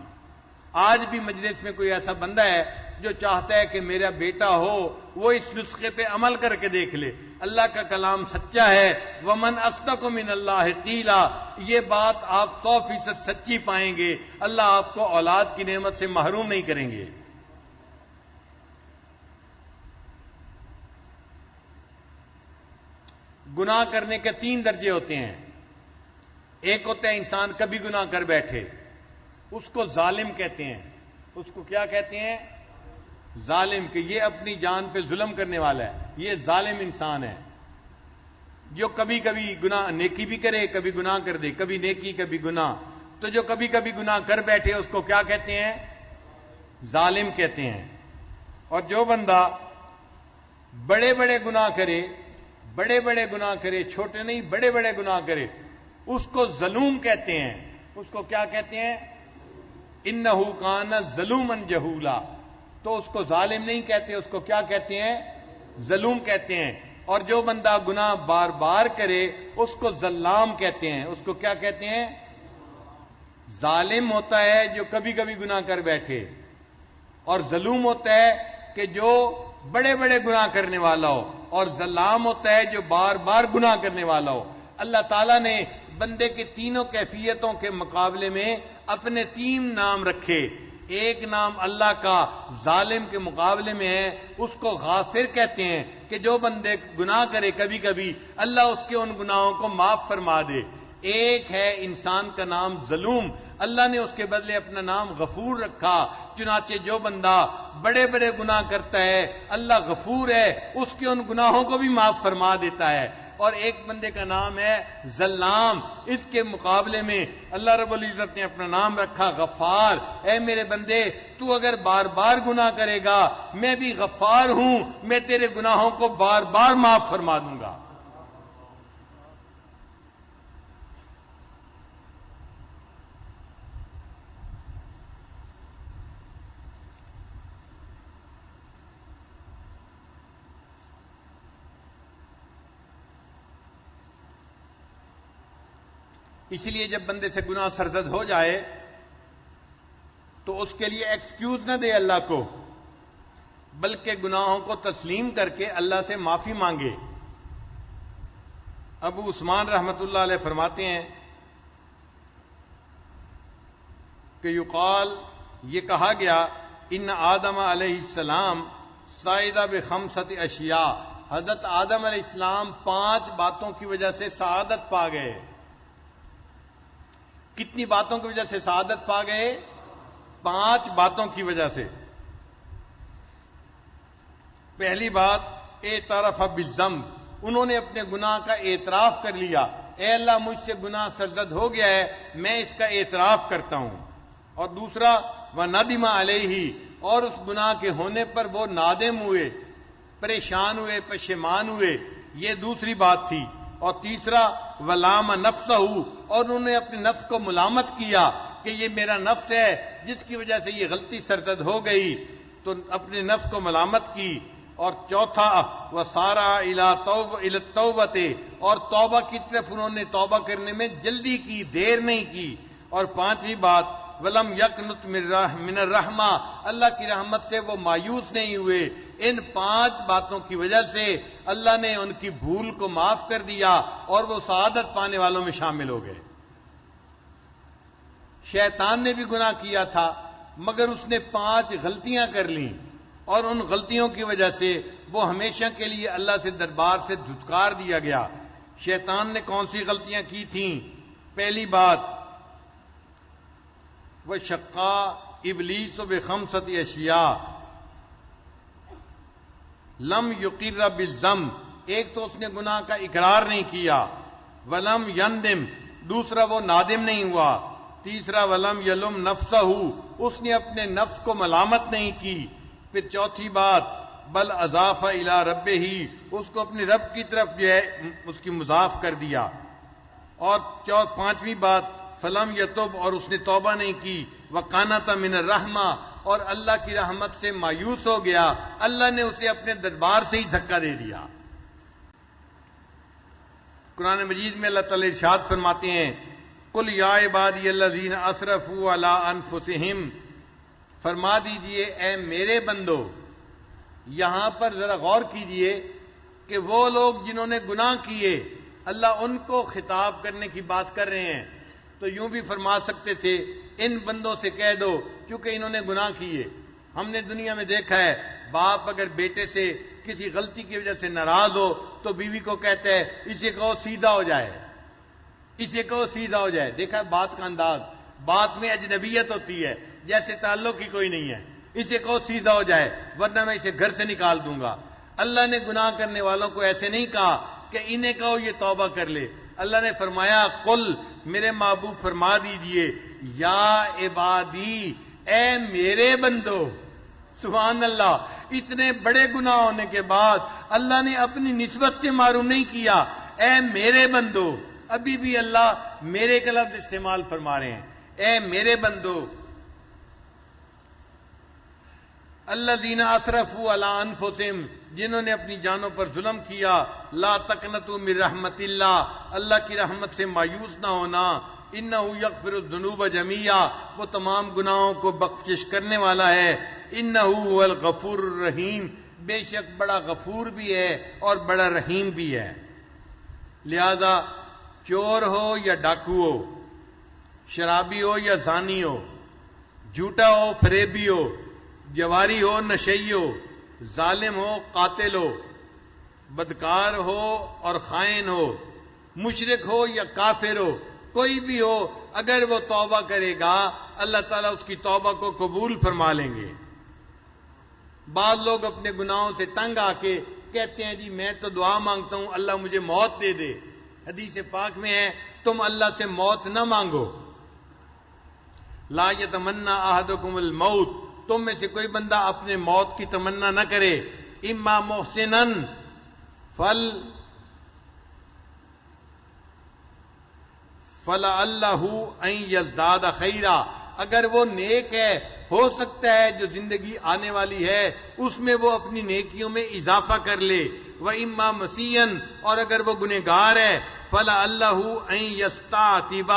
آج بھی مجلس میں کوئی ایسا بندہ ہے جو چاہتا ہے کہ میرا بیٹا ہو، وہ اس نسخے پہ عمل کر کے دیکھ لے۔ اللہ کا کلام سچا ہے، وَمَنْ أَصْدَقُ مِنَ اللَّهِ قِيلًا، یہ بات آپ 100% سچی پائیں گے۔ اللہ آپ کو اولاد کی نعمت سے محروم نہیں کریں گے۔ گناہ کرنے کے 3 درجے ہوتے ہیں۔ ایک ہوتا ہے انسان کبھی گناہ کر بیٹھے، اس کو ظالم کہتے ہیں۔ اس کو کیا کہتے ہیں؟ ظالم، کہ یہ اپنی جان پہ ظلم کرنے والا ہے، یہ ظالم انسان ہے۔ جو کبھی کبھی گناہ نیکی بھی کرے، کبھی گناہ کر دے، کبھی نیکی کبھی گناہ، تو جو کبھی کبھی گناہ کر بیٹھے اس کو کیا کہتے ہیں؟ ظالم کہتے ہیں۔ اور جو بندہ بڑے بڑے گناہ کرے، چھوٹے نہیں بڑے بڑے گناہ کرے، اس کو ظلوم کہتے ہیں۔ اس کو کیا کہتے ہیں؟ انہو کان ظلوما جہولا۔ تو اس کو ظالم نہیں کہتے، اس کو کیا کہتے ہیں؟ ظلوم کہتے ہیں۔ اور جو بندہ گناہ بار بار کرے اس کو ظلام کہتے ہیں۔ اس کو کیا کہتے ہیں؟ ظالم ہوتا ہے جو کبھی کبھی گناہ کر بیٹھے، اور ظلوم ہوتا ہے کہ جو بڑے بڑے گناہ کرنے والا ہو، اور ظلام ہوتا ہے جو بار بار گناہ کرنے والا ہو۔ اللہ تعالیٰ نے بندے کے تینوں کیفیتوں کے مقابلے میں اپنے 3 نام رکھے۔ ایک نام اللہ کا ظالم کے مقابلے میں ہے، اس کو غافر کہتے ہیں، کہ جو بندے گناہ کرے کبھی کبھی اللہ اس کے ان گناہوں کو معاف فرما دے۔ ایک ہے انسان کا نام ظلوم، اللہ نے اس کے بدلے اپنا نام غفور رکھا، چنانچہ جو بندہ بڑے بڑے گناہ کرتا ہے اللہ غفور ہے، اس کے ان گناہوں کو بھی معاف فرما دیتا ہے۔ اور ایک بندے کا نام ہے ظلام، اس کے مقابلے میں اللہ رب العزت نے اپنا نام رکھا غفار۔ اے میرے بندے، تو اگر بار بار گناہ کرے گا میں بھی غفار ہوں، میں تیرے گناہوں کو بار بار معاف فرما دوں گا۔ اس لیے جب بندے سے گناہ سرزد ہو جائے تو اس کے لیے ایکسکیوز نہ دے اللہ کو، بلکہ گناہوں کو تسلیم کر کے اللہ سے معافی مانگے۔ ابو عثمان رحمت اللہ علیہ فرماتے ہیں کہ یقال، یہ کہا گیا، ان آدم علیہ السلام سعیدہ بخمسۃ اشیاء، حضرت آدم علیہ السلام 5 باتوں کی وجہ سے سعادت پا گئے۔ کتنی باتوں کی وجہ سے سعادت پا گئے؟ 5 باتوں کی وجہ سے۔ پہلی بات، اعتراف بالذنب، انہوں نے اپنے گناہ کا اعتراف کر لیا، اے اللہ مجھ سے گناہ سرزد ہو گیا ہے، میں اس کا اعتراف کرتا ہوں۔ اور دوسرا، وندم علیہ، اور اس گناہ کے ہونے پر وہ نادم ہوئے، پریشان ہوئے، پشیمان ہوئے، یہ دوسری بات تھی۔ اور تیسرا، ولام نفسہ، اور انہوں نے اپنے نفس کو ملامت کیا کہ یہ میرا نفس ہے جس کی وجہ سے یہ غلطی سرزد ہو گئی، تو اپنے نفس کو ملامت کی۔ اور چوتھا، وسارع الی التوبۃ، اور توبہ کی طرف انہوں نے توبہ کرنے میں جلدی کی، دیر نہیں کی۔ اور پانچویں بات، ولم یقنط من الرحمہ، اللہ کی رحمت سے وہ مایوس نہیں ہوئے۔ ان 5 باتوں کی وجہ سے اللہ نے ان کی بھول کو معاف کر دیا اور وہ سعادت پانے والوں میں شامل ہو گئے۔ شیطان نے بھی گناہ کیا تھا، مگر اس نے 5 غلطیاں کر لیں، اور ان غلطیوں کی وجہ سے وہ ہمیشہ کے لیے اللہ سے دربار سے دھتکار دیا گیا۔ شیطان نے کون سی غلطیاں کی تھیں؟ پہلی بات، وشقا ابلیس بخمسۃ اشیاء لم یقر بالذنب، ایک تو اس نے گناہ کا اقرار نہیں کیا، ولم یندم، دوسرا وہ نادم نہیں ہوا، تیسرا ولم یلم نفسہ، اس نے اپنے نفس کو ملامت نہیں کی، پھر چوتھی بات، بل اضاف الی ربہ، اس کو اپنے رب کی طرف جو ہے اس کی مضاف کر دیا، اور پانچویں بات، فلم یتوب، اور اس نے توبہ نہیں کی، وقانت من الرحمہ، اور اللہ کی رحمت سے مایوس ہو گیا، اللہ نے اسے اپنے دربار سے ہی دھکا دے دیا۔ قرآن مجید میں اللہ تعالی ارشاد فرماتے ہیں، قل یا عبادی الذین اسرفوا علی انفسہم، فرما دیجئے اے میرے بندو، یہاں پر ذرا غور کیجئے کہ وہ لوگ جنہوں نے گناہ کیے، اللہ ان کو خطاب کرنے کی بات کر رہے ہیں، تو یوں بھی فرما سکتے تھے ان بندوں سے کہہ دو کیونکہ انہوں نے گناہ کیے۔ ہم نے دنیا میں دیکھا ہے، باپ اگر بیٹے سے کسی غلطی کی وجہ سے ناراض ہو تو بیوی کو کہتا ہے اسے کہو سیدھا ہو جائے، اسے کہو سیدھا ہو جائے۔ دیکھا بات کا انداز، بات میں اجنبیت ہوتی ہے، جیسے تعلق ہی کوئی نہیں ہے، اسے کہو سیدھا ہو جائے ورنہ میں اسے گھر سے نکال دوں گا۔ اللہ نے گناہ کرنے والوں کو ایسے نہیں کہا کہ انہیں کہو یہ توبہ کر لے، اللہ نے فرمایا قل، میرے محبوب فرما دیجئے، یا عبادی، اے میرے بندو۔ سبحان اللہ، اتنے بڑے گناہ ہونے کے بعد اللہ نے اپنی نسبت سے معروم نہیں کیا، اے میرے بندو۔ ابھی بھی اللہ میرے کا لفظ استعمال فرما رہے ہیں، اے میرے بندو، الذین اسرفوا علی انفسہم، جنہوں نے اپنی جانوں پر ظلم کیا، لا تقنطوا من رحمت اللہ، اللہ کی رحمت سے مایوس نہ ہونا، انہ یغفر الذنوب جميعا، وہ تمام گناہوں کو بخشش کرنے والا ہے، انہ هو الغفور الرحیم، بے شک بڑا غفور بھی ہے اور بڑا رحیم بھی ہے۔ لہذا چور ہو یا ڈاکو ہو، شرابی ہو یا زانی ہو، جھوٹا ہو فریبی ہو، جواری ہو نشئی ہو، ظالم ہو قاتل ہو، بدکار ہو اور خائن ہو، مشرک ہو یا کافر ہو، کوئی بھی ہو، اگر وہ توبہ کرے گا اللہ تعالیٰ اس کی توبہ کو قبول فرما لیں گے۔ بعض لوگ اپنے گناہوں سے تنگ آ کے کہتے ہیں جی میں تو دعا مانگتا ہوں اللہ مجھے موت دے دے، حدیث پاک میں ہے تم اللہ سے موت نہ مانگو، لا یتمنی احدکم الموت، تم میں سے کوئی بندہ اپنے موت کی تمنا نہ کرے، اما محسنا فلعلہ ان یزداد خیرا، اگر وہ نیک ہے ہو سکتا ہے جو زندگی آنے والی ہے اس میں وہ اپنی نیکیوں میں اضافہ کر لے، وَإِمَّا مَسِيًّا، اور اگر وہ گنہگار ہے فَلَعَلَّهُ أَن يَسْتَعْتِبَ،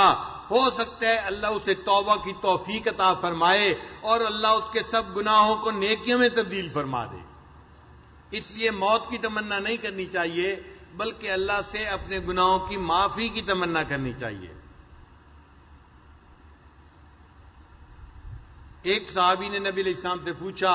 ہو سکتا ہے اللہ اسے توبہ کی توفیق عطا فرمائے اور اللہ اس کے سب گناہوں کو نیکیوں میں تبدیل فرما دے۔ اس لیے موت کی تمنا نہیں کرنی چاہیے بلکہ اللہ سے اپنے گناہوں کی معافی کی تمنا کرنی چاہیے۔ ایک صحابی نے نبی علیہ السلام سے پوچھا،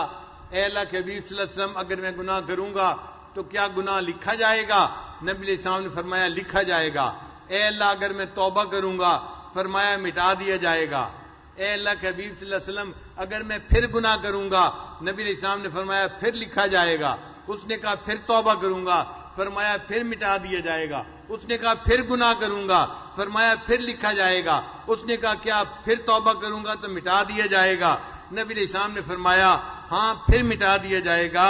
اے اللہ کے حبیب صلی اللہ علیہ وسلم اگر میں گناہ کروں گا تو کیا گناہ لکھا جائے گا؟ نبی علیہ السلام نے فرمایا لکھا جائے گا۔ اے اللہ اگر میں توبہ کروں گا فرمایا مٹا دیا جائے گا۔ اے اللہ کے حبیب صلی اللہ علیہ وسلم اگر میں پھر گناہ کروں گا، نبی علیہ السلام نے فرمایا پھر لکھا جائے گا۔ اس نے کہا پھر توبہ کروں گا، فرمایا پھر مٹا دیا جائے گا۔ اس نے کہا پھر گناہ کروں گا، فرمایا پھر لکھا جائے گا۔ اس نے کہا کیا پھر توبہ کروں گا تو مٹا دیا جائے گا؟ نبی علیہ السلام نے فرمایا ہاں پھر مٹا دیا جائے گا۔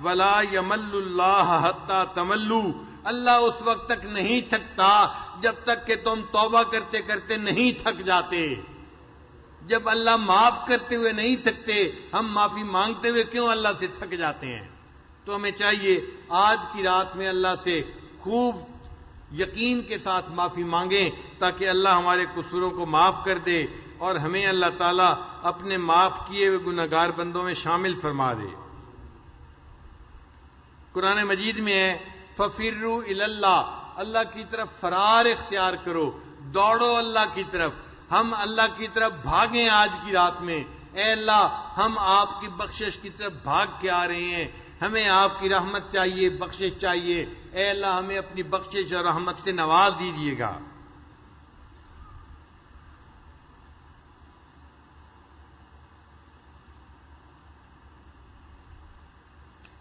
ولا یمل اللہ حتی تملو، اللہ اس وقت تک نہیں تھکتا جب تک کہ تم توبہ کرتے کرتے نہیں تھک جاتے۔ جب اللہ معاف کرتے ہوئے نہیں تھکتے، ہم معافی مانگتے ہوئے کیوں اللہ سے تھک جاتے ہیں؟ تو ہمیں چاہیے آج کی رات میں اللہ سے خوب یقین کے ساتھ معافی مانگیں تاکہ اللہ ہمارے قصوروں کو معاف کر دے اور ہمیں اللہ تعالیٰ اپنے معاف کیے ہوئے گنہگار بندوں میں شامل فرما دے۔ قرآن مجید میں ہے فَفِرُّوا إِلَى اللَّهِ، اللہ کی طرف فرار اختیار کرو، دوڑو اللہ کی طرف۔ ہم اللہ کی طرف بھاگیں آج کی رات میں۔ اے اللہ ہم آپ کی بخشش کی طرف بھاگ کے آ رہے ہیں، ہمیں آپ کی رحمت چاہیے، بخشش چاہیے۔ اے اللہ ہمیں اپنی بخشش اور رحمت سے نواز دیجیے گا۔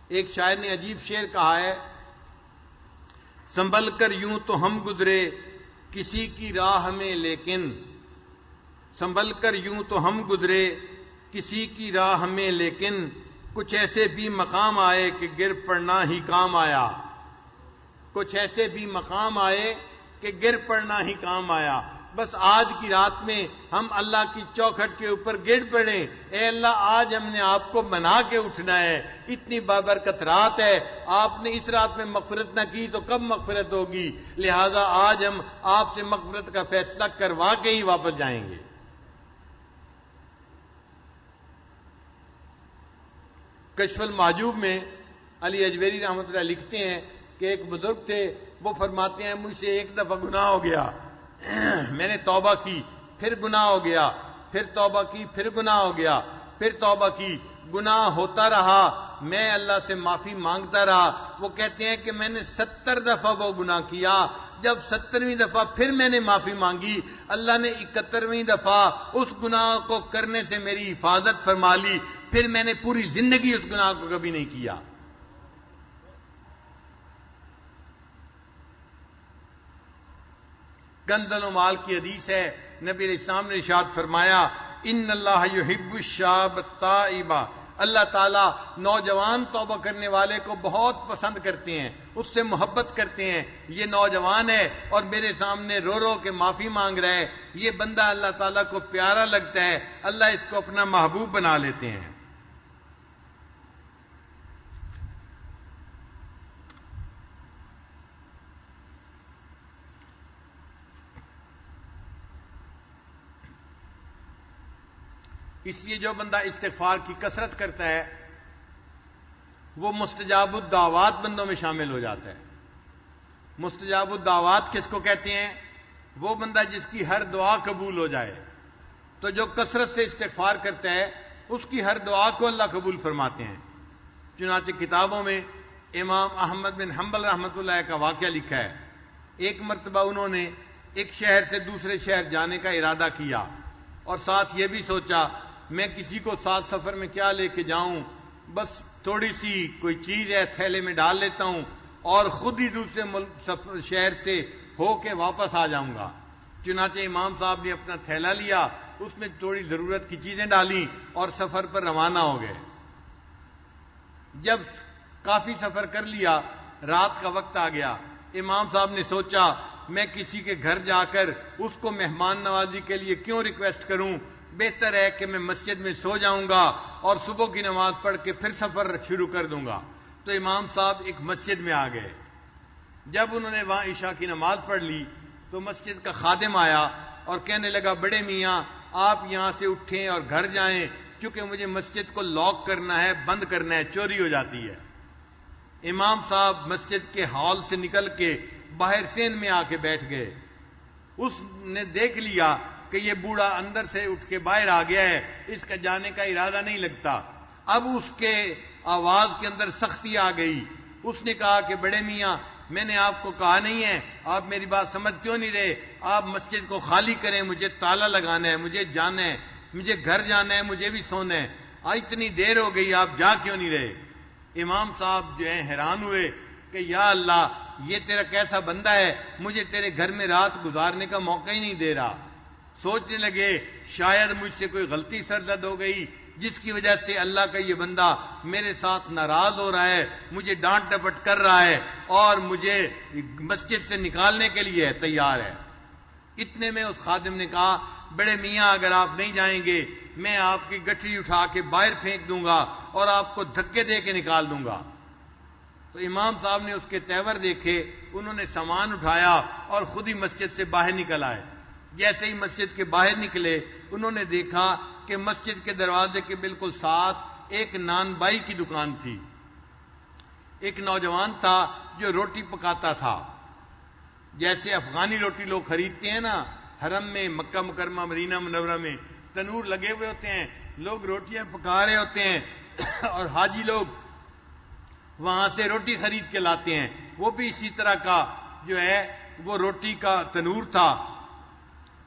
ایک شاعر نے عجیب شعر کہا ہے، سنبھل کر یوں تو ہم گزرے کسی کی راہ میں لیکن، سنبھل کر یوں تو ہم گزرے کسی کی راہ میں لیکن، کچھ ایسے بھی مقام آئے کہ گر پڑنا ہی کام آیا۔ کچھ ایسے بھی مقام آئے کہ گر پڑنا ہی کام آیا۔ بس آج کی رات میں ہم اللہ کی چوکھٹ کے اوپر گر پڑیں۔ اے اللہ آج ہم نے آپ کو بنا کے اٹھنا ہے، اتنی بابرکت رات ہے، آپ نے اس رات میں مغفرت نہ کی تو کب مغفرت ہوگی؟ لہذا آج ہم آپ سے مغفرت کا فیصلہ کروا کے ہی واپس جائیں گے۔ کشف المحجوب میں علی اجویری رحمۃ اللہ لکھتے ہیں کہ ایک بزرگ تھے، وہ فرماتے ہیں مجھ سے ایک دفعہ گناہ ہو گیا، میں نے توبہ کی، پھر گناہ ہو گیا، پھر توبہ کی، پھر گناہ ہو گیا، پھر توبہ کی، گناہ ہوتا رہا، میں اللہ سے معافی مانگتا رہا۔ وہ کہتے ہیں کہ میں نے 70 دفعہ وہ گناہ کیا، جب 70ویں دفعہ پھر میں نے معافی مانگی، اللہ نے 71ویں دفعہ اس گناہ کو کرنے سے میری حفاظت فرما لی، پھر میں نے پوری زندگی اس گناہ کو کبھی نہیں کیا۔ کنز المال کی حدیث ہے، نبی علیہ السلام نے ارشاد فرمایا ان اللہ یحب الشاب التائب، اللہ تعالیٰ نوجوان توبہ کرنے والے کو بہت پسند کرتے ہیں، اس سے محبت کرتے ہیں۔ یہ نوجوان ہے اور میرے سامنے رو رو کے معافی مانگ رہا ہے، یہ بندہ اللہ تعالیٰ کو پیارا لگتا ہے، اللہ اس کو اپنا محبوب بنا لیتے ہیں۔ اس لیے جو بندہ استغفار کی کثرت کرتا ہے وہ مستجاب الدعوات بندوں میں شامل ہو جاتا ہے۔ مستجاب الدعوات کس کو کہتے ہیں؟ وہ بندہ جس کی ہر دعا قبول ہو جائے۔ تو جو کثرت سے استغفار کرتا ہے اس کی ہر دعا کو اللہ قبول فرماتے ہیں۔ چنانچہ کتابوں میں امام احمد بن حنبل رحمۃ اللہ کا واقعہ لکھا ہے، ایک مرتبہ انہوں نے ایک شہر سے دوسرے شہر جانے کا ارادہ کیا اور ساتھ یہ بھی سوچا میں کسی کو ساتھ سفر میں کیا لے کے جاؤں، بس تھوڑی سی کوئی چیز ہے تھیلے میں ڈال لیتا ہوں اور خود ہی دوسرے شہر سے ہو کے واپس آ جاؤں گا۔ چنانچہ امام صاحب نے اپنا تھیلا لیا، اس میں تھوڑی ضرورت کی چیزیں ڈالیں اور سفر پر روانہ ہو گئے۔ جب کافی سفر کر لیا، رات کا وقت آ گیا، امام صاحب نے سوچا میں کسی کے گھر جا کر اس کو مہمان نوازی کے لیے کیوں ریکویسٹ کروں، بہتر ہے کہ میں مسجد میں سو جاؤں گا اور صبح کی نماز پڑھ کے پھر سفر شروع کر دوں گا۔ تو امام صاحب ایک مسجد میں آ گئے۔ جب انہوں نے وہاں عشاء کی نماز پڑھ لی تو مسجد کا خادم آیا اور کہنے لگا بڑے میاں آپ یہاں سے اٹھیں اور گھر جائیں کیونکہ مجھے مسجد کو لاک کرنا ہے، بند کرنا ہے، چوری ہو جاتی ہے۔ امام صاحب مسجد کے ہال سے نکل کے باہر سین میں آ کے بیٹھ گئے۔ اس نے دیکھ لیا کہ یہ بوڑھا اندر سے اٹھ کے باہر آ گیا ہے، اس کا جانے کا ارادہ نہیں لگتا۔ اب اس کے آواز کے اندر سختی آ گئی۔ اس نے کہا کہ بڑے میاں میں نے آپ کو کہا نہیں ہے؟ آپ میری بات سمجھ کیوں نہیں رہے؟ آپ مسجد کو خالی کریں، مجھے تالا لگانا ہے، مجھے جانا ہے، مجھے گھر جانا ہے، مجھے بھی سونا ہے، اتنی دیر ہو گئی، آپ جا کیوں نہیں رہے؟ امام صاحب جو ہیں حیران ہوئے کہ یا اللہ، یہ تیرا کیسا بندہ ہے، مجھے تیرے گھر میں رات گزارنے کا موقع ہی نہیں دے رہا۔ سوچنے لگے شاید مجھ سے کوئی غلطی سرزد ہو گئی جس کی وجہ سے اللہ کا یہ بندہ میرے ساتھ ناراض ہو رہا ہے، مجھے ڈانٹ ڈپٹ کر رہا ہے اور مجھے مسجد سے نکالنے کے لیے تیار ہے۔ اتنے میں اس خادم نے کہا بڑے میاں اگر آپ نہیں جائیں گے میں آپ کی گٹھری اٹھا کے باہر پھینک دوں گا اور آپ کو دھکے دے کے نکال دوں گا۔ تو امام صاحب نے اس کے تیور دیکھے، انہوں نے سامان اٹھایا اور خود ہی مسجد سے باہر نکل آئے۔ جیسے ہی مسجد کے باہر نکلے انہوں نے دیکھا کہ مسجد کے دروازے کے بالکل ساتھ ایک نان بائی کی دکان تھی۔ ایک نوجوان تھا جو روٹی پکاتا تھا، جیسے افغانی روٹی لوگ خریدتے ہیں نا، حرم میں مکہ مکرمہ مدینہ منورہ میں تنور لگے ہوئے ہوتے ہیں، لوگ روٹیاں پکا رہے ہوتے ہیں اور حاجی لوگ وہاں سے روٹی خرید کے لاتے ہیں، وہ بھی اسی طرح کا جو ہے وہ روٹی کا تنور تھا۔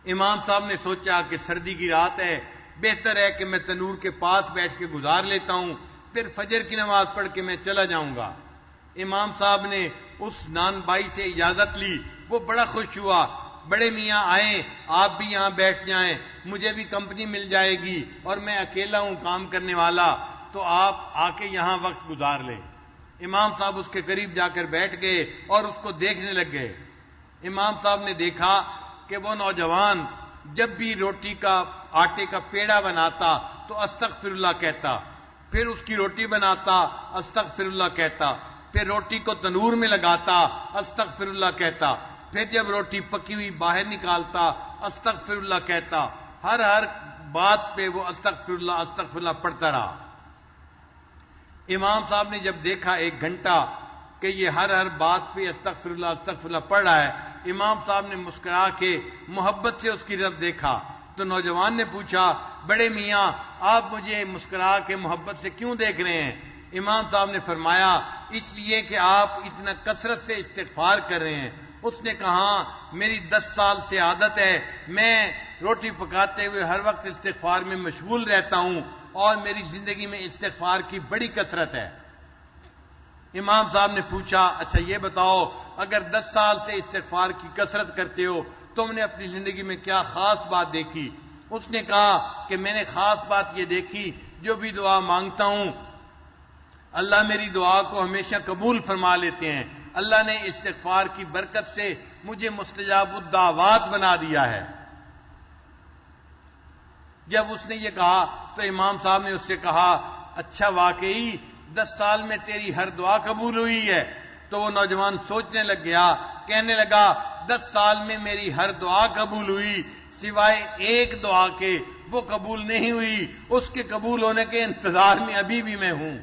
امام صاحب نے سوچا کہ سردی کی رات ہے، بہتر ہے کہ میں تنور کے پاس بیٹھ کے گزار لیتا ہوں، پھر فجر کی نماز پڑھ کے میں چلا جاؤں گا۔ امام صاحب نے اس نان بائی سے اجازت لی، وہ بڑا خوش ہوا، بڑے میاں آئیں، آپ بھی یہاں بیٹھ جائیں، مجھے بھی کمپنی مل جائے گی اور میں اکیلا ہوں کام کرنے والا، تو آپ آ کے یہاں وقت گزار لیں۔ امام صاحب اس کے قریب جا کر بیٹھ گئے اور اس کو دیکھنے لگ گئے۔ امام صاحب نے دیکھا کہ وہ نوجوان جب بھی روٹی کا آٹے کا پیڑا بناتا تو استغفر اللہ کہتا، پھر اس کی روٹی بناتا استغفر اللہ کہتا، پھر روٹی کو تنور میں لگاتا استغفر اللہ کہتا، پھر جب روٹی پکی ہوئی باہر نکالتا استغفر اللہ کہتا، ہر بات پہ وہ استغفر اللہ پڑھتا رہا۔ امام صاحب نے جب دیکھا 1 گھنٹہ کہ یہ ہر بات پہ استغفر اللہ پڑھ رہا ہے، امام صاحب نے مسکرا کے محبت سے اس کی طرف دیکھا تو نوجوان نے پوچھا بڑے میاں آپ مجھے مسکرا کے محبت سے کیوں دیکھ رہے ہیں؟ امام صاحب نے فرمایا اس لیے کہ آپ اتنا کثرت سے استغفار کر رہے ہیں۔ اس نے کہا میری 10 سال سے عادت ہے، میں روٹی پکاتے ہوئے ہر وقت استغفار میں مشغول رہتا ہوں اور میری زندگی میں استغفار کی بڑی کثرت ہے۔ امام صاحب نے پوچھا اچھا یہ بتاؤ اگر 10 سال سے استغفار کی کثرت کرتے ہو تم نے اپنی زندگی میں کیا خاص بات دیکھی؟ اس نے کہا کہ میں نے خاص بات یہ دیکھی جو بھی دعا مانگتا ہوں اللہ میری دعا کو ہمیشہ قبول فرما لیتے ہیں، اللہ نے استغفار کی برکت سے مجھے مستجاب الدعوات بنا دیا ہے۔ جب اس نے یہ کہا تو امام صاحب نے اس سے کہا اچھا واقعی 10 سال میں تیری ہر دعا قبول ہوئی ہے؟ تو وہ نوجوان سوچنے لگ گیا، کہنے لگا 10 سال میں میری ہر دعا قبول ہوئی سوائے ایک دعا کے، وہ قبول نہیں ہوئی، اس کے قبول ہونے کے انتظار میں ابھی بھی میں ہوں۔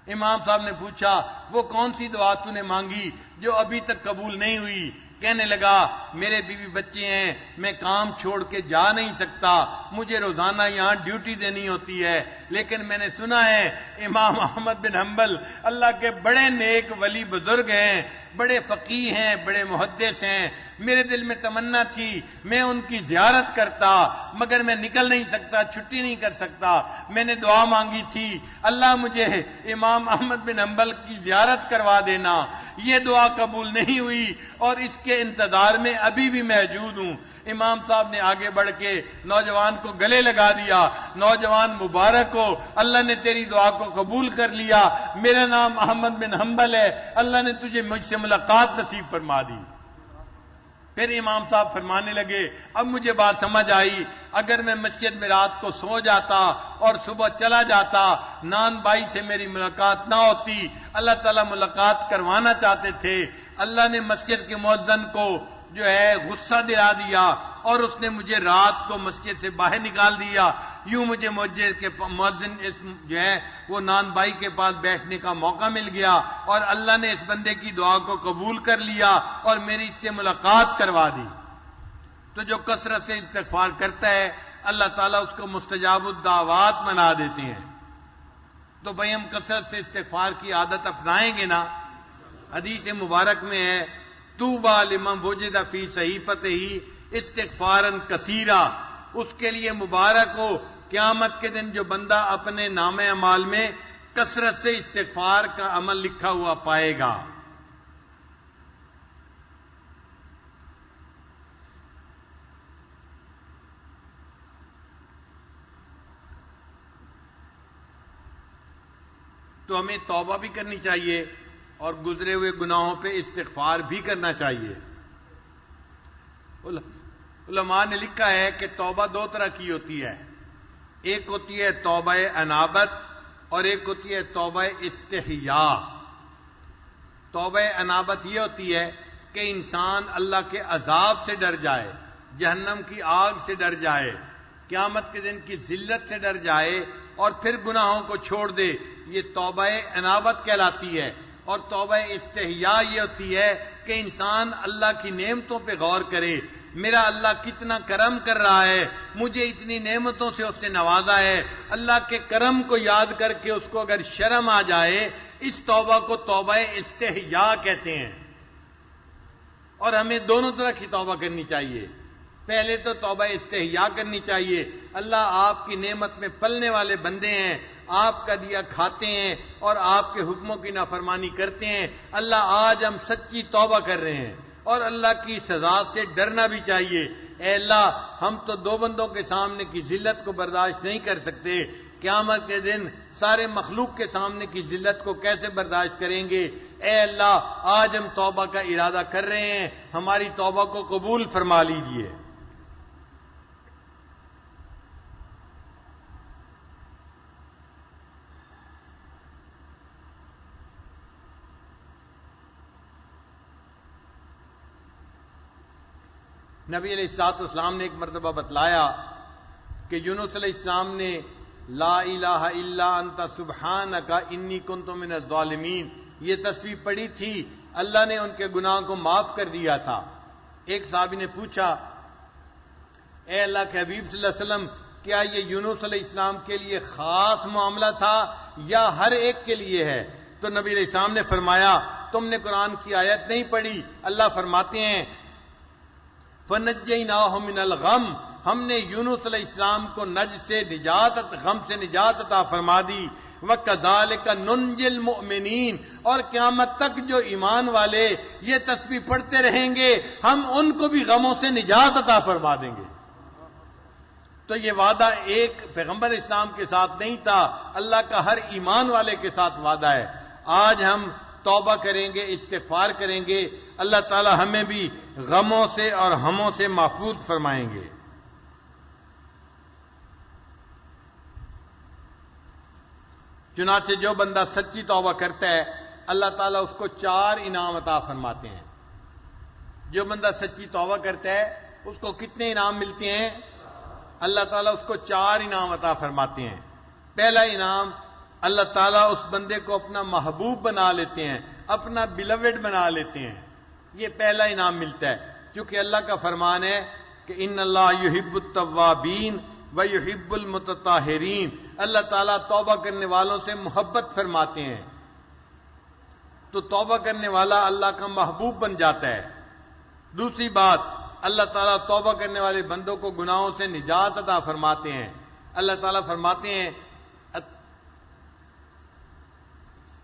امام صاحب نے پوچھا وہ کون سی دعا تو نے مانگی جو ابھی تک قبول نہیں ہوئی؟ کہنے لگا میرے بیوی بچے ہیں، میں کام چھوڑ کے جا نہیں سکتا، مجھے روزانہ یہاں ڈیوٹی دینی ہوتی ہے، لیکن میں نے سنا ہے امام احمد بن حنبل اللہ کے بڑے نیک ولی بزرگ ہیں، بڑے فقیہ ہیں، بڑے محدث ہیں، میرے دل میں تمنا تھی میں ان کی زیارت کرتا مگر میں نکل نہیں سکتا، چھٹی نہیں کر سکتا، میں نے دعا مانگی تھی اللہ مجھے امام احمد بن حنبل کی زیارت کروا دینا، یہ دعا قبول نہیں ہوئی اور اس کے انتظار میں ابھی بھی موجود ہوں۔ امام صاحب نے آگے بڑھ کے نوجوان کو گلے لگا دیا، نوجوان مبارک ہو، اللہ نے تیری دعا کو قبول کر لیا، میرا نام احمد بن حنبل ہے، اللہ نے تجھے مجھ سے ملاقات نصیب فرما دی۔ پھر امام صاحب فرمانے لگے اب مجھے بات سمجھ آئی، اگر میں مسجد میں رات کو سو جاتا اور صبح چلا جاتا نان بائی سے میری ملاقات نہ ہوتی، اللہ تعالیٰ ملاقات کروانا چاہتے تھے، اللہ نے مسجد کے مؤذن کو جو ہے غصہ دلا دیا اور اس نے مجھے رات کو مسجد سے باہر نکال دیا، یوں مجھے مسجد کے مؤذن جو ہے وہ نان بائی کے پاس بیٹھنے کا موقع مل گیا اور اللہ نے اس بندے کی دعا کو قبول کر لیا اور میری اس سے ملاقات کروا دی۔ تو جو کثرت سے استغفار کرتا ہے اللہ تعالیٰ اس کو مستجاب الدعوات بنا دیتے ہیں۔ تو بھائی ہم کثرت سے استغفار کی عادت اپنائیں گے نا؟ حدیث مبارک میں ہے طوبی لمن وجد فی صحیفتہ استغفارا کثیرا، اس کے لیے مبارک ہو قیامت کے دن جو بندہ اپنے نام اعمال میں کثرت سے استغفار کا عمل لکھا ہوا پائے گا۔ تو ہمیں توبہ بھی کرنی چاہیے اور گزرے ہوئے گناہوں پہ استغفار بھی کرنا چاہیے۔ علماء نے لکھا ہے کہ توبہ دو طرح کی ہوتی ہے، ایک ہوتی ہے توبہ انابت اور ایک ہوتی ہے توبہ استحیاء۔ توبہ انابت یہ ہوتی ہے کہ انسان اللہ کے عذاب سے ڈر جائے، جہنم کی آگ سے ڈر جائے، قیامت کے دن کی ذلت سے ڈر جائے اور پھر گناہوں کو چھوڑ دے، یہ توبہ انابت کہلاتی ہے۔ اور توبہ استحیاء یہ ہوتی ہے کہ انسان اللہ کی نعمتوں پہ غور کرے، میرا اللہ کتنا کرم کر رہا ہے، مجھے اتنی نعمتوں سے اس نے نوازا ہے، اللہ کے کرم کو یاد کر کے اس کو اگر شرم آ جائے، اس توبہ کو توبہ استحیاء کہتے ہیں۔ اور ہمیں دونوں طرح کی توبہ کرنی چاہیے۔ پہلے تو توبہ استحیاء کرنی چاہیے، اللہ آپ کی نعمت میں پلنے والے بندے ہیں، آپ کا دیا کھاتے ہیں اور آپ کے حکموں کی نافرمانی کرتے ہیں، اللہ آج ہم سچی توبہ کر رہے ہیں اور اللہ کی سزا سے ڈرنا بھی چاہیے۔ اے اللہ، ہم تو دو بندوں کے سامنے کی ذلت کو برداشت نہیں کر سکتے، قیامت کے دن سارے مخلوق کے سامنے کی ذلت کو کیسے برداشت کریں گے؟ اے اللہ، آج ہم توبہ کا ارادہ کر رہے ہیں، ہماری توبہ کو قبول فرما لیجئے۔ نبی علیہ السلام نے ایک مرتبہ بتلایا کہ یونس علیہ السلام نے لا الہ الا انت سبحانک انی کنت من الظالمین یہ تسبیح پڑھی تھی، اللہ نے ان کے گناہ کو معاف کر دیا تھا۔ ایک صحابی نے پوچھا، اے اللہ کے حبیب صلی اللہ علیہ وسلم، کیا یہ یونس علیہ السلام کے لیے خاص معاملہ تھا یا ہر ایک کے لیے ہے؟ تو نبی علیہ السلام نے فرمایا، تم نے قرآن کی آیت نہیں پڑھی، اللہ فرماتے ہیں فَنَجَّيْنَاهُ مِنَ الْغَمِّ، ہم نے یونس علیہ السلام کو نج سے نجات، غم سے نجات عطا فرما دی۔ وَكَذَلِكَ نُنْجِي الْمُؤْمِنِينَ، اور قیامت تک جو ایمان والے یہ تسبیح پڑھتے رہیں گے ہم ان کو بھی غموں سے نجات عطا فرما دیں گے۔ تو یہ وعدہ ایک پیغمبر اسلام کے ساتھ نہیں تھا، اللہ کا ہر ایمان والے کے ساتھ وعدہ ہے۔ آج ہم توبہ کریں گے، استغفار کریں گے، اللہ تعالی ہمیں بھی غموں سے اور ہموں سے محفوظ فرمائیں گے۔ چنانچہ جو بندہ سچی توبہ کرتا ہے اللہ تعالیٰ اس کو 4 انعام عطا فرماتے ہیں۔ جو بندہ سچی توبہ کرتا ہے اس کو کتنے انعام ملتے ہیں؟ اللہ تعالیٰ اس کو 4 انعام عطا فرماتے ہیں۔ پہلا انعام، اللہ تعالیٰ اس بندے کو اپنا محبوب بنا لیتے ہیں، اپنا بیلوڈ بنا لیتے ہیں، یہ پہلا انعام ملتا ہے، کیونکہ اللہ کا فرمان ہے کہ ان اللہ یحب التوابین ویحب المتطہرین، اللہ تعالیٰ توبہ کرنے والوں سے محبت فرماتے ہیں، تو توبہ کرنے والا اللہ کا محبوب بن جاتا ہے۔ دوسری بات، اللہ تعالیٰ توبہ کرنے والے بندوں کو گناہوں سے نجات عطا فرماتے ہیں۔ اللہ تعالیٰ فرماتے ہیں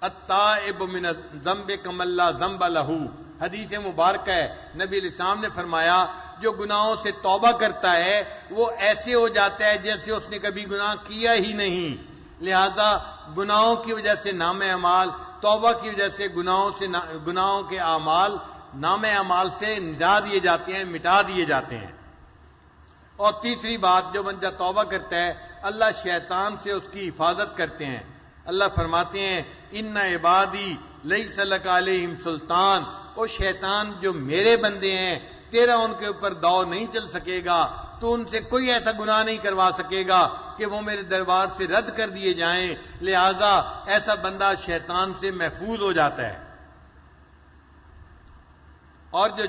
التائب من الذنب کمن لا ذنب لہ، حدیث مبارکہ ہے، نبی علیہ السلام نے فرمایا جو گناہوں سے توبہ کرتا ہے وہ ایسے ہو جاتا ہے جیسے اس نے کبھی گناہ کیا ہی نہیں۔ لہذا گناہوں کی وجہ سے نام اعمال، توبہ کی وجہ سے گناہوں کے اعمال نام اعمال سے نجا دیے جاتے ہیں، مٹا دیے جاتے ہیں۔ اور تیسری بات، جو بندہ توبہ کرتا ہے اللہ شیطان سے اس کی حفاظت کرتے ہیں۔ اللہ فرماتے ہیں ان عبادی لیس لک علیہم سلطان، او شیطان جو میرے بندے ہیں تیرا ان کے اوپر داؤ نہیں چل سکے گا، تو ان سے کوئی ایسا گناہ نہیں کروا سکے گا کہ وہ میرے دربار سے رد کر دیے جائیں، لہذا ایسا بندہ شیطان سے محفوظ ہو جاتا ہے۔ اور جو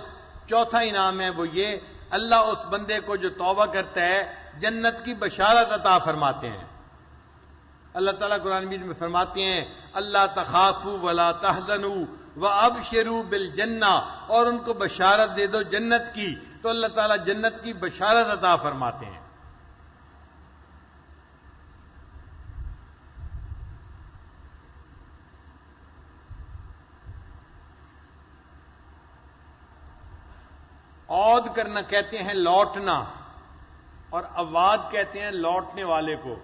چوتھا انعام ہے وہ یہ، اللہ اس بندے کو جو توبہ کرتا ہے جنت کی بشارت عطا فرماتے ہیں۔ اللہ تعالیٰ قرآن مجید میں فرماتے ہیں اللہ تخافوا ولا تحزنوا وَأَبْشِرُوا بِالْجَنَّةِ، اور ان کو بشارت دے دو جنت کی. تو اللہ تعالیٰ جنت کی بشارت عطا فرماتے ہیں. عود کرنا کہتے ہیں لوٹنا، اور اواد کہتے ہیں لوٹنے والے کو،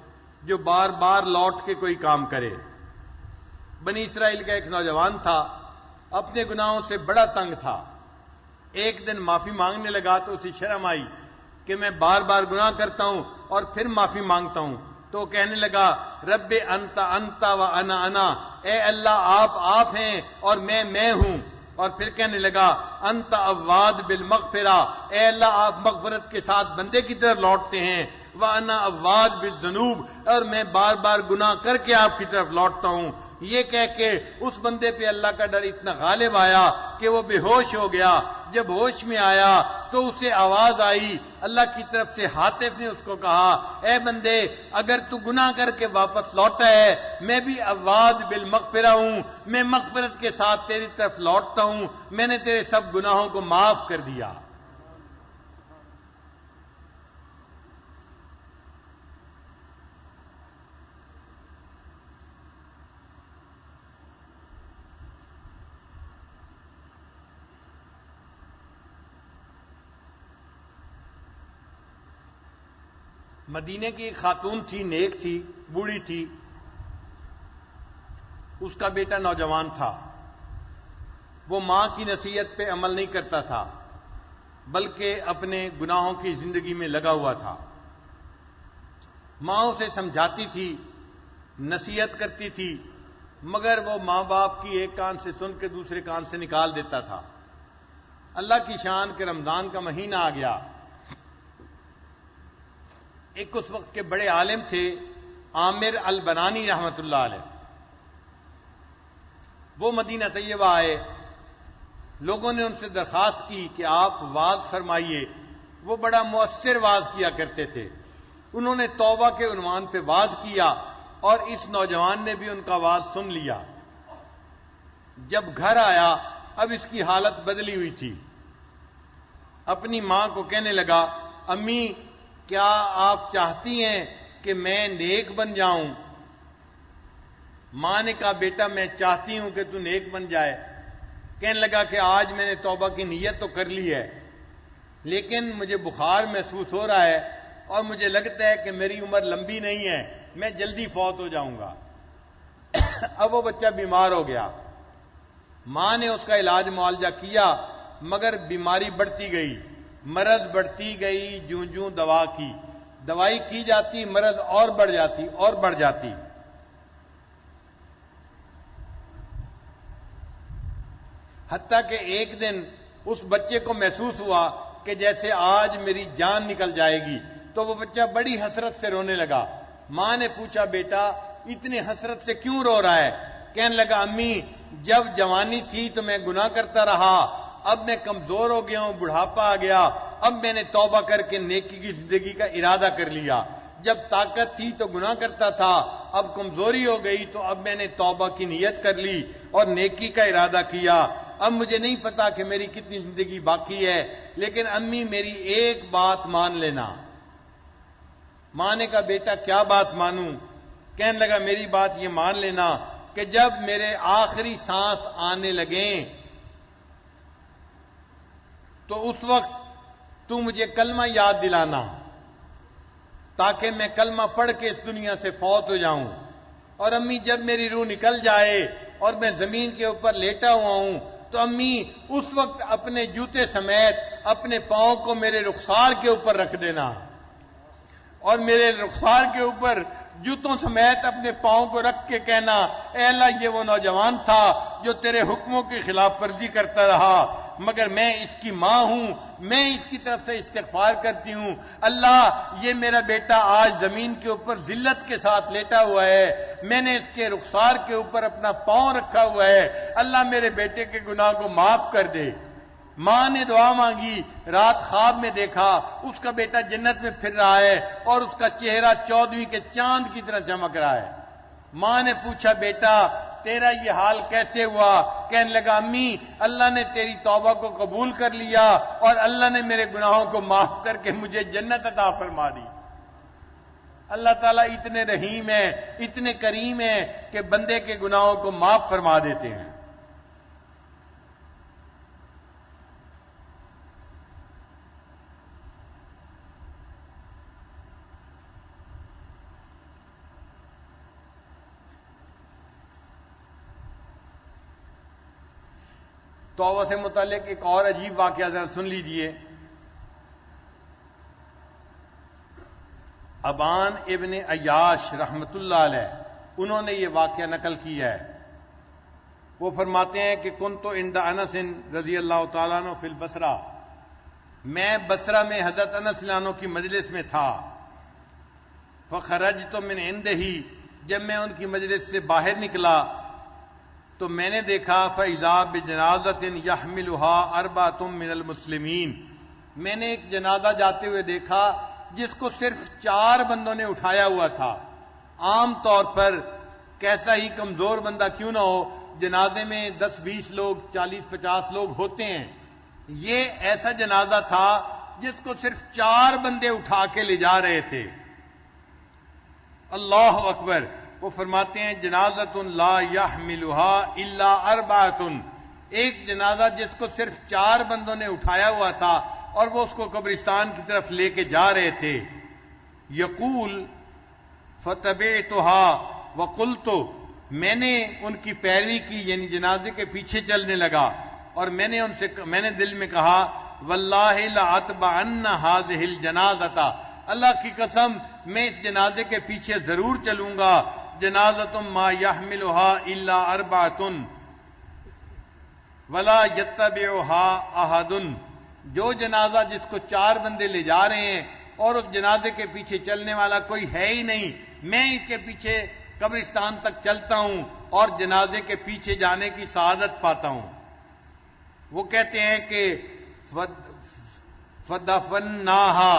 جو بار بار لوٹ کے کوئی کام کرے. بنی اسرائیل کا ایک نوجوان تھا، اپنے گناہوں سے بڑا تنگ تھا. ایک دن معافی مانگنے لگا تو اسے شرم آئی کہ میں بار بار گناہ کرتا ہوں اور پھر معافی مانگتا ہوں. تو وہ کہنے لگا رب انت و انا انا، اے اللہ آپ ہیں اور میں ہوں. اور پھر کہنے لگا انت اواد بالمغفرہ، اے اللہ آپ مغفرت کے ساتھ بندے کی طرف لوٹتے ہیں. وانا اواد بالذنوب، اور میں بار بار گناہ کر کے آپ کی طرف لوٹتا ہوں. یہ کہہ کے اس بندے پہ اللہ کا ڈر اتنا غالب آیا کہ وہ بے ہوش ہو گیا. جب ہوش میں آیا تو اسے آواز آئی اللہ کی طرف سے. حاطف نے اس کو کہا اے بندے، اگر تو گناہ کر کے واپس لوٹا ہے، میں بھی اواد بالمغفرہ ہوں، میں مغفرت کے ساتھ تیری طرف لوٹتا ہوں، میں نے تیرے سب گناہوں کو معاف کر دیا. مدینے کی ایک خاتون تھی، نیک تھی، بوڑھی تھی. اس کا بیٹا نوجوان تھا. وہ ماں کی نصیحت پہ عمل نہیں کرتا تھا، بلکہ اپنے گناہوں کی زندگی میں لگا ہوا تھا. ماں اسے سمجھاتی تھی، نصیحت کرتی تھی، مگر وہ ماں باپ کی ایک کان سے سن کے دوسرے کان سے نکال دیتا تھا. اللہ کی شان کہ رمضان کا مہینہ آ گیا. ایک اس وقت کے بڑے عالم تھے عامر البنانی رحمت اللہ علیہ. وہ مدینہ طیبہ آئے. لوگوں نے ان سے درخواست کی کہ آپ وعظ فرمائیے. وہ بڑا مؤثر وعظ کیا کرتے تھے. انہوں نے توبہ کے عنوان پہ وعظ کیا اور اس نوجوان نے بھی ان کا وعظ سن لیا. جب گھر آیا اب اس کی حالت بدلی ہوئی تھی. اپنی ماں کو کہنے لگا امی کیا آپ چاہتی ہیں کہ میں نیک بن جاؤں؟ ماں نے کہا بیٹا میں چاہتی ہوں کہ تو نیک بن جائے. کہنے لگا کہ آج میں نے توبہ کی نیت تو کر لی ہے، لیکن مجھے بخار محسوس ہو رہا ہے اور مجھے لگتا ہے کہ میری عمر لمبی نہیں ہے، میں جلدی فوت ہو جاؤں گا. اب وہ بچہ بیمار ہو گیا. ماں نے اس کا علاج معالجہ کیا، مگر بیماری بڑھتی گئی، مرض بڑھتی گئی. جوں دوائی کی جاتی مرض اور بڑھ جاتی. حتیٰ کہ ایک دن اس بچے کو محسوس ہوا کہ جیسے آج میری جان نکل جائے گی. تو وہ بچہ بڑی حسرت سے رونے لگا. ماں نے پوچھا بیٹا اتنی حسرت سے کیوں رو رہا ہے؟ کہنے لگا امی جب جوانی تھی تو میں گناہ کرتا رہا، اب میں کمزور ہو گیا ہوں، بڑھاپا آ گیا، اب میں نے توبہ کر کے نیکی کی زندگی کا ارادہ کر لیا. جب طاقت تھی تو گناہ کرتا تھا، اب کمزوری ہو گئی تو اب میں نے توبہ کی نیت کر لی اور نیکی کا ارادہ کیا. اب مجھے نہیں پتا کہ میری کتنی زندگی باقی ہے، لیکن امی میری ایک بات مان لینا. ماں نے کہا بیٹا کیا بات مانوں؟ کہنے لگا میری بات یہ مان لینا کہ جب میرے آخری سانس آنے لگیں تو اس وقت تو مجھے کلمہ یاد دلانا تاکہ میں کلمہ پڑھ کے اس دنیا سے فوت ہو جاؤں. اور امی جب میری روح نکل جائے اور میں زمین کے اوپر لیٹا ہوا ہوں تو امی اس وقت اپنے جوتے سمیت اپنے پاؤں کو میرے رخسار کے اوپر رکھ دینا، اور میرے رخسار کے اوپر جوتوں سمیت اپنے پاؤں کو رکھ کے کہنا اے اللہ یہ وہ نوجوان تھا جو تیرے حکموں کی خلاف ورزی کرتا رہا، مگر میں اس کی ماں ہوں، میں اس کی طرف سے استغفار کرتی ہوں. اللہ یہ میرا بیٹا آج زمین کے اوپر ذلت کے ساتھ لیٹا ہوا ہے، میں نے اس کے رخسار کے اوپر اپنا پاؤں رکھا ہوا ہے، اللہ میرے بیٹے کے گناہ کو معاف کر دے. ماں نے دعا مانگی. رات خواب میں دیکھا اس کا بیٹا جنت میں پھر رہا ہے اور اس کا چہرہ 14ویں کے چاند کی طرح چمک رہا ہے. ماں نے پوچھا بیٹا تیرا یہ حال کیسے ہوا؟ کہنے لگا امی اللہ نے تیری توبہ کو قبول کر لیا اور اللہ نے میرے گناہوں کو معاف کر کے مجھے جنت عطا فرما دی۔ اللہ تعالیٰ اتنے رحیم ہیں، اتنے کریم ہیں کہ بندے کے گناہوں کو معاف فرما دیتے ہیں۔ توبہ سے متعلق ایک اور عجیب واقعہ ذرا سن لیجئے۔ ابان ابن عیاش رحمت اللہ علیہ انہوں نے یہ واقعہ نقل کیا ہے۔ وہ فرماتے ہیں کہ کنت عند انس رضی اللہ تعالیٰ عنہ فی البصرہ، میں بصرہ میں حضرت انس رضی اللہ عنہ کی مجلس میں تھا۔ فخرجت من عنده، جب میں ان کی مجلس سے باہر نکلا تو میں نے دیکھا فَإِذَا بِجَنَازَةٍ يَحْمِلُهَا أَرْبَعَةٌ مِّنَ الْمُسْلِمِينَ، میں نے ایک جنازہ جاتے ہوئے دیکھا جس کو صرف 4 بندوں نے اٹھایا ہوا تھا۔ عام طور پر کیسا ہی کمزور بندہ کیوں نہ ہو، جنازے میں 10-20 لوگ 40-50 لوگ ہوتے ہیں، یہ ایسا جنازہ تھا جس کو صرف 4 بندے اٹھا کے لے جا رہے تھے۔ اللہ اکبر۔ وہ فرماتے ہیں جنازۃ لا یحملها الا 4، ایک جنازہ جس کو صرف 4 بندوں نے اٹھایا ہوا تھا اور وہ اس کو قبرستان کی طرف لے کے جا رہے تھے۔ یقول فتبعتها وقلت، میں نے ان کی پیروی کی، یعنی جنازے کے پیچھے چلنے لگا اور میں نے دل میں کہا واللہ لأتبعن هذه الجنازۃ، اللہ کی قسم میں اس جنازے کے پیچھے ضرور چلوں گا۔ جنازۃ ما يحملها الا 4 ولا يتبعها احد، جو جنازہ جس کو 4 بندے لے جا رہے ہیں اور اس جنازے کے پیچھے چلنے والا کوئی ہے ہی نہیں، میں اس کے پیچھے قبرستان تک چلتا ہوں اور جنازے کے پیچھے جانے کی سعادت پاتا ہوں۔ وہ کہتے ہیں کہ فدفناها،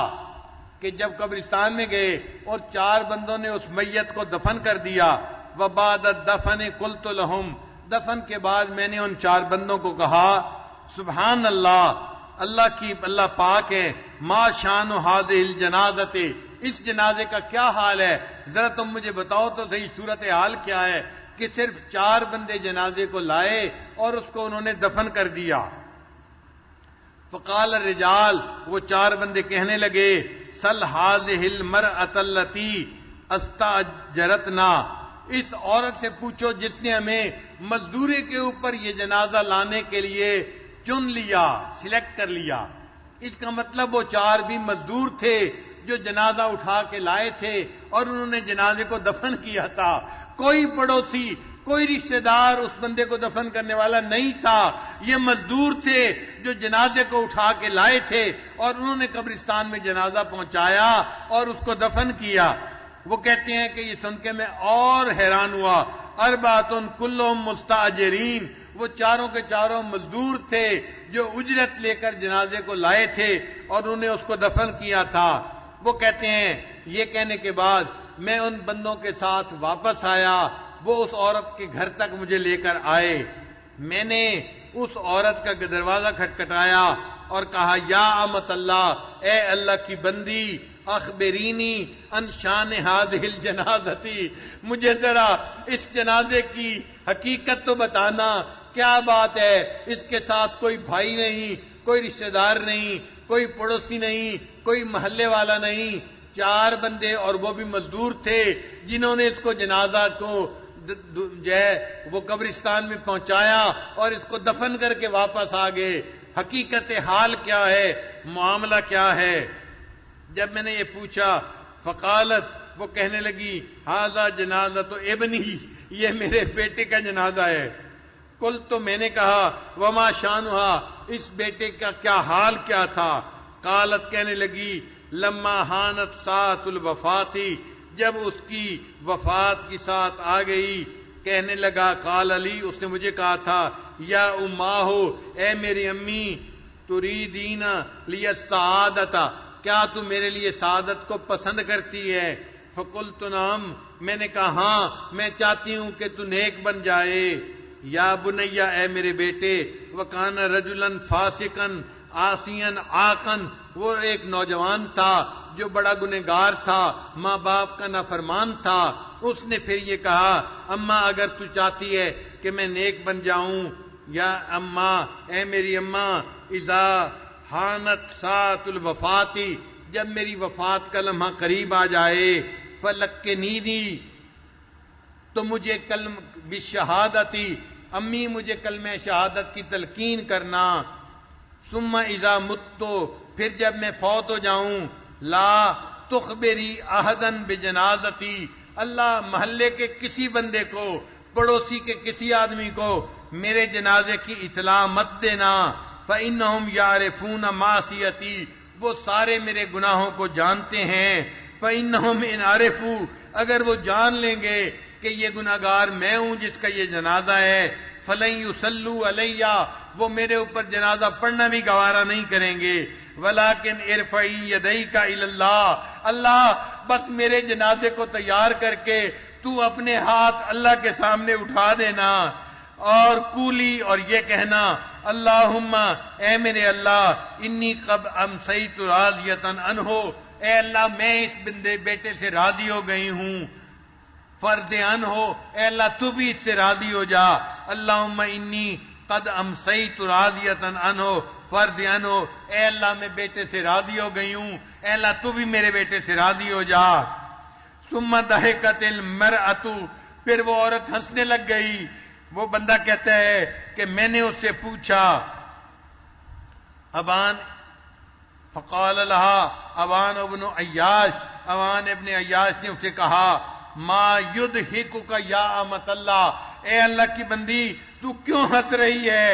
کہ جب قبرستان میں گئے اور 4 بندوں نے اس میت کو دفن کر دیا، وبعد الدفن قلت لهم، دفن کے بعد میں نے ان 4 بندوں کو کہا سبحان اللہ، اللہ پاک ہے، ما شان هذه الجنازۃ، اس جنازے کا کیا حال ہے، ذرا تم مجھے بتاؤ تو صحیح صورتحال کیا ہے کہ صرف 4 بندے جنازے کو لائے اور اس کو انہوں نے دفن کر دیا۔ فقال الرجال، وہ 4 بندے کہنے لگے سل هذه المرأة التي استاجرتنا، اس عورت سے پوچھو جس نے ہمیں مزدوری کے اوپر یہ جنازہ لانے کے لیے چن لیا، سلیکٹ کر لیا۔ اس کا مطلب وہ 4 بھی مزدور تھے جو جنازہ اٹھا کے لائے تھے اور انہوں نے جنازے کو دفن کیا تھا۔ کوئی پڑوسی، کوئی رشتہ دار اس بندے کو دفن کرنے والا نہیں تھا، یہ مزدور تھے جو جنازے کو اٹھا کے لائے تھے اور انہوں نے قبرستان میں جنازہ پہنچایا اور اس کو دفن کیا۔ وہ کہتے ہیں کہ یہ سن کے میں اور حیران ہوا۔ 4 کلہم مستاجرین، وہ 4 کے 4 مزدور تھے جو اجرت لے کر جنازے کو لائے تھے اور انہوں نے اس کو دفن کیا تھا۔ وہ کہتے ہیں یہ کہنے کے بعد میں ان بندوں کے ساتھ واپس آیا، وہ اس عورت کے گھر تک مجھے لے کر آئے۔ میں نے اس عورت کا دروازہ کھٹکھٹایا اور کہا یا امت اللہ، اے اللہ کی بندی، اخبرینی ان شان هذه الجنازتی، مجھے ذرا اس جنازے کی حقیقت تو بتانا، کیا بات ہے، اس کے ساتھ کوئی بھائی نہیں، کوئی رشتہ دار نہیں، کوئی پڑوسی نہیں، کوئی محلے والا نہیں، 4 بندے اور وہ بھی مزدور تھے جنہوں نے اس کو جنازہ کو جو ہے وہ قبرستان میں پہنچایا اور اس کو دفن کر کے واپس آ گئے۔ حقیقت حال کیا ہے، معاملہ کیا ہے؟ جب میں نے یہ پوچھا فقالت، وہ کہنے لگی ھذا جنازۃ ابنی، یہ میرے بیٹے کا جنازہ ہے۔ کل تو میں نے کہا وما شانھا، اس بیٹے کا کیا حال کیا تھا؟ قالت، کہنے لگی لما حانت ساعۃ الوفات، جب اس کی وفات کی ساتھ آ گئی، کہنے لگا قال علی، اس نے مجھے کہا تھا یا اماہ، اے میری امی، تریدین لی السعادۃ، کیا تو میرے لیے سعادت کو پسند کرتی ہے؟ فقلت نعم، میں نے کہا ہاں میں چاہتی ہوں کہ تو نیک بن جائے. یا بنیا، اے میرے بیٹے، وکان رجلا فاسقا عاصیا عاقا، وہ ایک نوجوان تھا جو بڑا گنہگار تھا، ماں باپ کا نافرمان تھا. اس نے پھر یہ کہا اماں اگر تو چاہتی ہے کہ میں نیک بن جاؤں، یا اماں، اے میری اماں، اذا حانت ساعت الوفاتی، جب میری وفات کا لمحہ قریب آ جائے، فلکنینی، تو مجھے کلم بشہادتی، امی مجھے کلمہ شہادت کی تلقین کرنا. ثم اذا متو، پھر جب میں فوت ہو جاؤں، لا تخبری احدا بجنازتی، اللہ محلے کے کسی بندے کو، پڑوسی کے کسی آدمی کو میرے جنازے کی اطلاع مت دینا. فإنہم یعرفون معصیتی، وہ سارے میرے گناہوں کو جانتے ہیں. فإنہم ان عرفوا، اگر وہ جان لیں گے کہ یہ گناہگار میں ہوں جس کا یہ جنازہ ہے، فلن یصلوا علیہ، وہ میرے اوپر جنازہ پڑھنا بھی گوارا نہیں کریں گے. ولیکن ارفعی یدیک الی اللہ، اللہ بس میرے جنازے کو تیار کر کے تو اپنے ہاتھ اللہ کے سامنے اٹھا دینا، اور کولی، اور یہ کہنا اللہم، اے میرے اللہ، انی قد امسیت راضیۃ عنہ، اے اللہ میں اس بیٹے سے راضی ہو گئی ہوں. فرد عنہ، اے اللہ تو بھی اس سے راضی ہو جا. اللہم انی قد امسیت راضیۃ عنہ فرد عنہ، اے اللہ میں بیٹے سے راضی ہو گئی ہوں، اے اللہ تو بھی میرے بیٹے سے راضی ہو جا. ثم ضحکت المرأۃ، پھر وہ عورت ہنسنے لگ گئی. وہ بندہ کہتا ہے کہ میں نے اس سے پوچھا ابان، فقال لها ابان ابن عیاش، ابان ابن عیاش نے اسے کہا ما یضحکک یا امۃ اللہ، اے اللہ کی بندی تو کیوں ہنس رہی ہے؟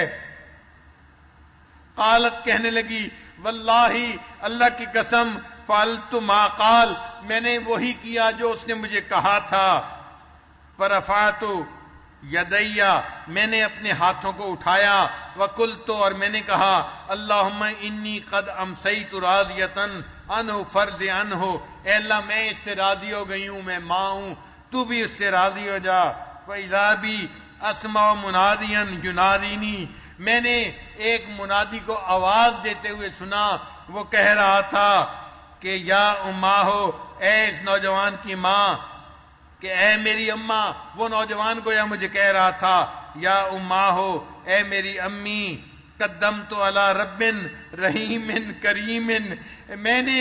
قالت، کہنے لگی واللہ، اللہ کی قسم، فعلت ما قال، میں نے وہی کیا جو اس نے مجھے کہا تھا. فرفعت یدیا، میں نے اپنے ہاتھوں کو اٹھایا. وقلت، اور میں نے کہا اللہم انی قد امسیت راضیۃ عنہ فرض عنہ، اے اللہ میں اس سے راضی ہو گئی ہوں، میں ماں ہوں، تو بھی اس سے راضی ہو جا. فإذا بی اسمع منادیا ینادینی، میں نے ایک منادی کو آواز دیتے ہوئے سنا، وہ کہہ رہا تھا کہ یا اماں ہو، اے اس نوجوان کی ماں، کہ اے میری اماں. وہ نوجوان گویا مجھے کہہ رہا تھا یا اماں ہو، اے میری امی، قدمت علی رب رحیم کریم، میں نے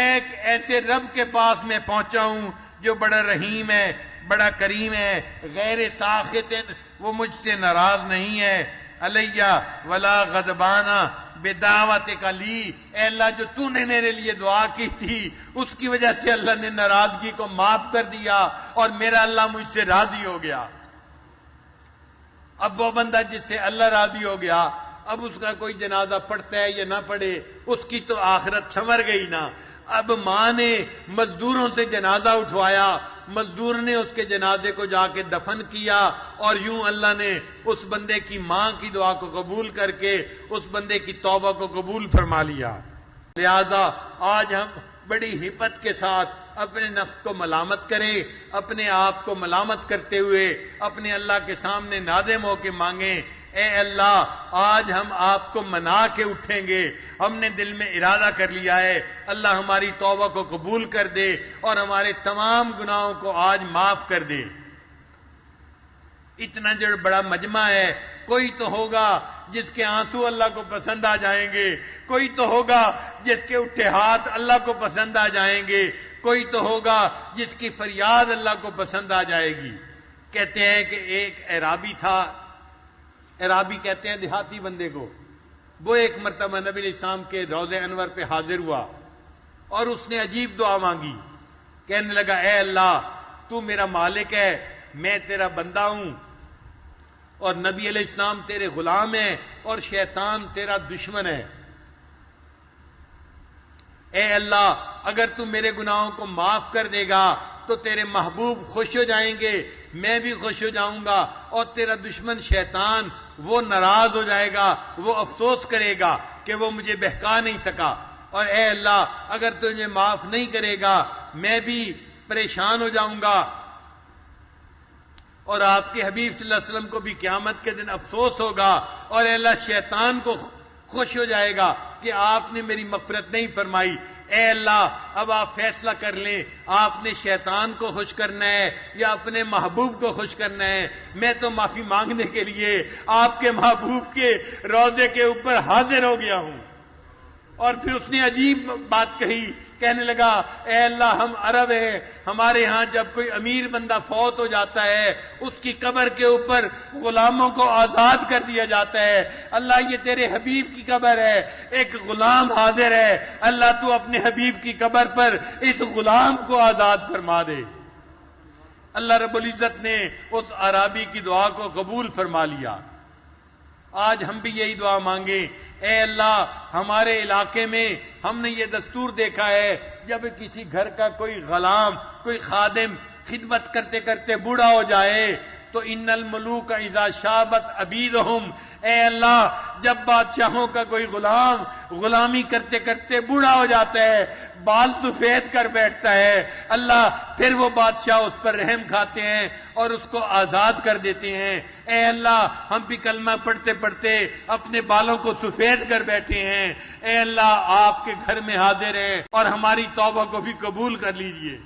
ایک ایسے رب کے پاس میں پہنچا ہوں جو بڑا رحیم ہے، بڑا کریم ہے، غیر ساخط، وہ مجھ سے ناراض نہیں ہے. علیہ ولا غضبانہ بدعوتک لی، اے اللہ جو تو نے میرے لیے دعا کی تھی اس کی وجہ سے اللہ نے ناراضگی کو معاف کر دیا اور میرا اللہ مجھ سے راضی ہو گیا. اب وہ بندہ جس سے اللہ راضی ہو گیا، اب اس کا کوئی جنازہ پڑھتا ہے یا نہ پڑھے، اس کی تو آخرت سنور گئی نا. اب ماں نے مزدوروں سے جنازہ اٹھوایا، مزدور نے اس کے جنازے کو جا کے دفن کیا، اور یوں اللہ نے اس بندے کی ماں کی دعا کو قبول کر کے اس بندے کی توبہ کو قبول فرما لیا. لہذا آج ہم بڑی ہمت کے ساتھ اپنے نفس کو ملامت کریں، اپنے آپ کو ملامت کرتے ہوئے اپنے اللہ کے سامنے نادم ہو کے مانگیں، اے اللہ آج ہم آپ کو منا کے اٹھیں گے، ہم نے دل میں ارادہ کر لیا ہے، اللہ ہماری توبہ کو قبول کر دے اور ہمارے تمام گناہوں کو آج معاف کر دے. اتنا جو بڑا مجمع ہے، کوئی تو ہوگا جس کے آنسو اللہ کو پسند آ جائیں گے، کوئی تو ہوگا جس کے اٹھے ہاتھ اللہ کو پسند آ جائیں گے، کوئی تو ہوگا جس کی فریاد اللہ کو پسند آ جائے گی. کہتے ہیں کہ ایک اعرابی تھا، اعرابی کہتے ہیں دیہاتی بندے کو، وہ ایک مرتبہ نبی علیہ السلام کے روضہ انور پہ حاضر ہوا اور اس نے عجیب دعا مانگی. کہنے لگا اے اللہ تو میرا مالک ہے، میں تیرا بندہ ہوں، اور نبی علیہ السلام تیرے غلام ہیں اور شیطان تیرا دشمن ہے. اے اللہ اگر تو میرے گناہوں کو معاف کر دے گا تو تیرے محبوب خوش ہو جائیں گے، میں بھی خوش ہو جاؤں گا، اور تیرا دشمن شیطان وہ ناراض ہو جائے گا، وہ افسوس کرے گا کہ وہ مجھے بہکا نہیں سکا. اور اے اللہ اگر تو مجھے معاف نہیں کرے گا، میں بھی پریشان ہو جاؤں گا، اور آپ کے حبیب صلی اللہ علیہ وسلم کو بھی قیامت کے دن افسوس ہوگا، اور اے اللہ شیطان کو خوش ہو جائے گا کہ آپ نے میری مغفرت نہیں فرمائی۔ اے اللہ اب آپ فیصلہ کر لیں، آپ نے شیطان کو خوش کرنا ہے یا اپنے محبوب کو خوش کرنا ہے؟ میں تو معافی مانگنے کے لیے آپ کے محبوب کے روضے کے اوپر حاضر ہو گیا ہوں۔ اور پھر اس نے عجیب بات کہی، کہنے لگا اے اللہ ہم عرب ہیں، ہمارے ہاں جب کوئی امیر بندہ فوت ہو جاتا ہے اس کی قبر کے اوپر غلاموں کو آزاد کر دیا جاتا ہے۔ اللہ یہ تیرے حبیب کی قبر ہے، ایک غلام حاضر ہے، اللہ تو اپنے حبیب کی قبر پر اس غلام کو آزاد فرما دے۔ اللہ رب العزت نے اس اعرابی کی دعا کو قبول فرما لیا۔ آج ہم بھی یہی دعا مانگیں، اے اللہ ہمارے علاقے میں ہم نے یہ دستور دیکھا ہے جب کسی گھر کا کوئی غلام، کوئی خادم خدمت کرتے کرتے بوڑھا ہو جائے تو ان الملوک اذا شابت عبیدہم، اے اللہ جب بادشاہوں کا کوئی غلام غلامی کرتے کرتے بوڑھا ہو جاتا ہے، بال سفید کر بیٹھتا ہے، اللہ پھر وہ بادشاہ اس پر رحم کھاتے ہیں اور اس کو آزاد کر دیتے ہیں۔ اے اللہ ہم بھی کلمہ پڑھتے پڑھتے اپنے بالوں کو سفید کر بیٹھے ہیں، اے اللہ آپ کے گھر میں حاضر ہیں اور ہماری توبہ کو بھی قبول کر لیجئے۔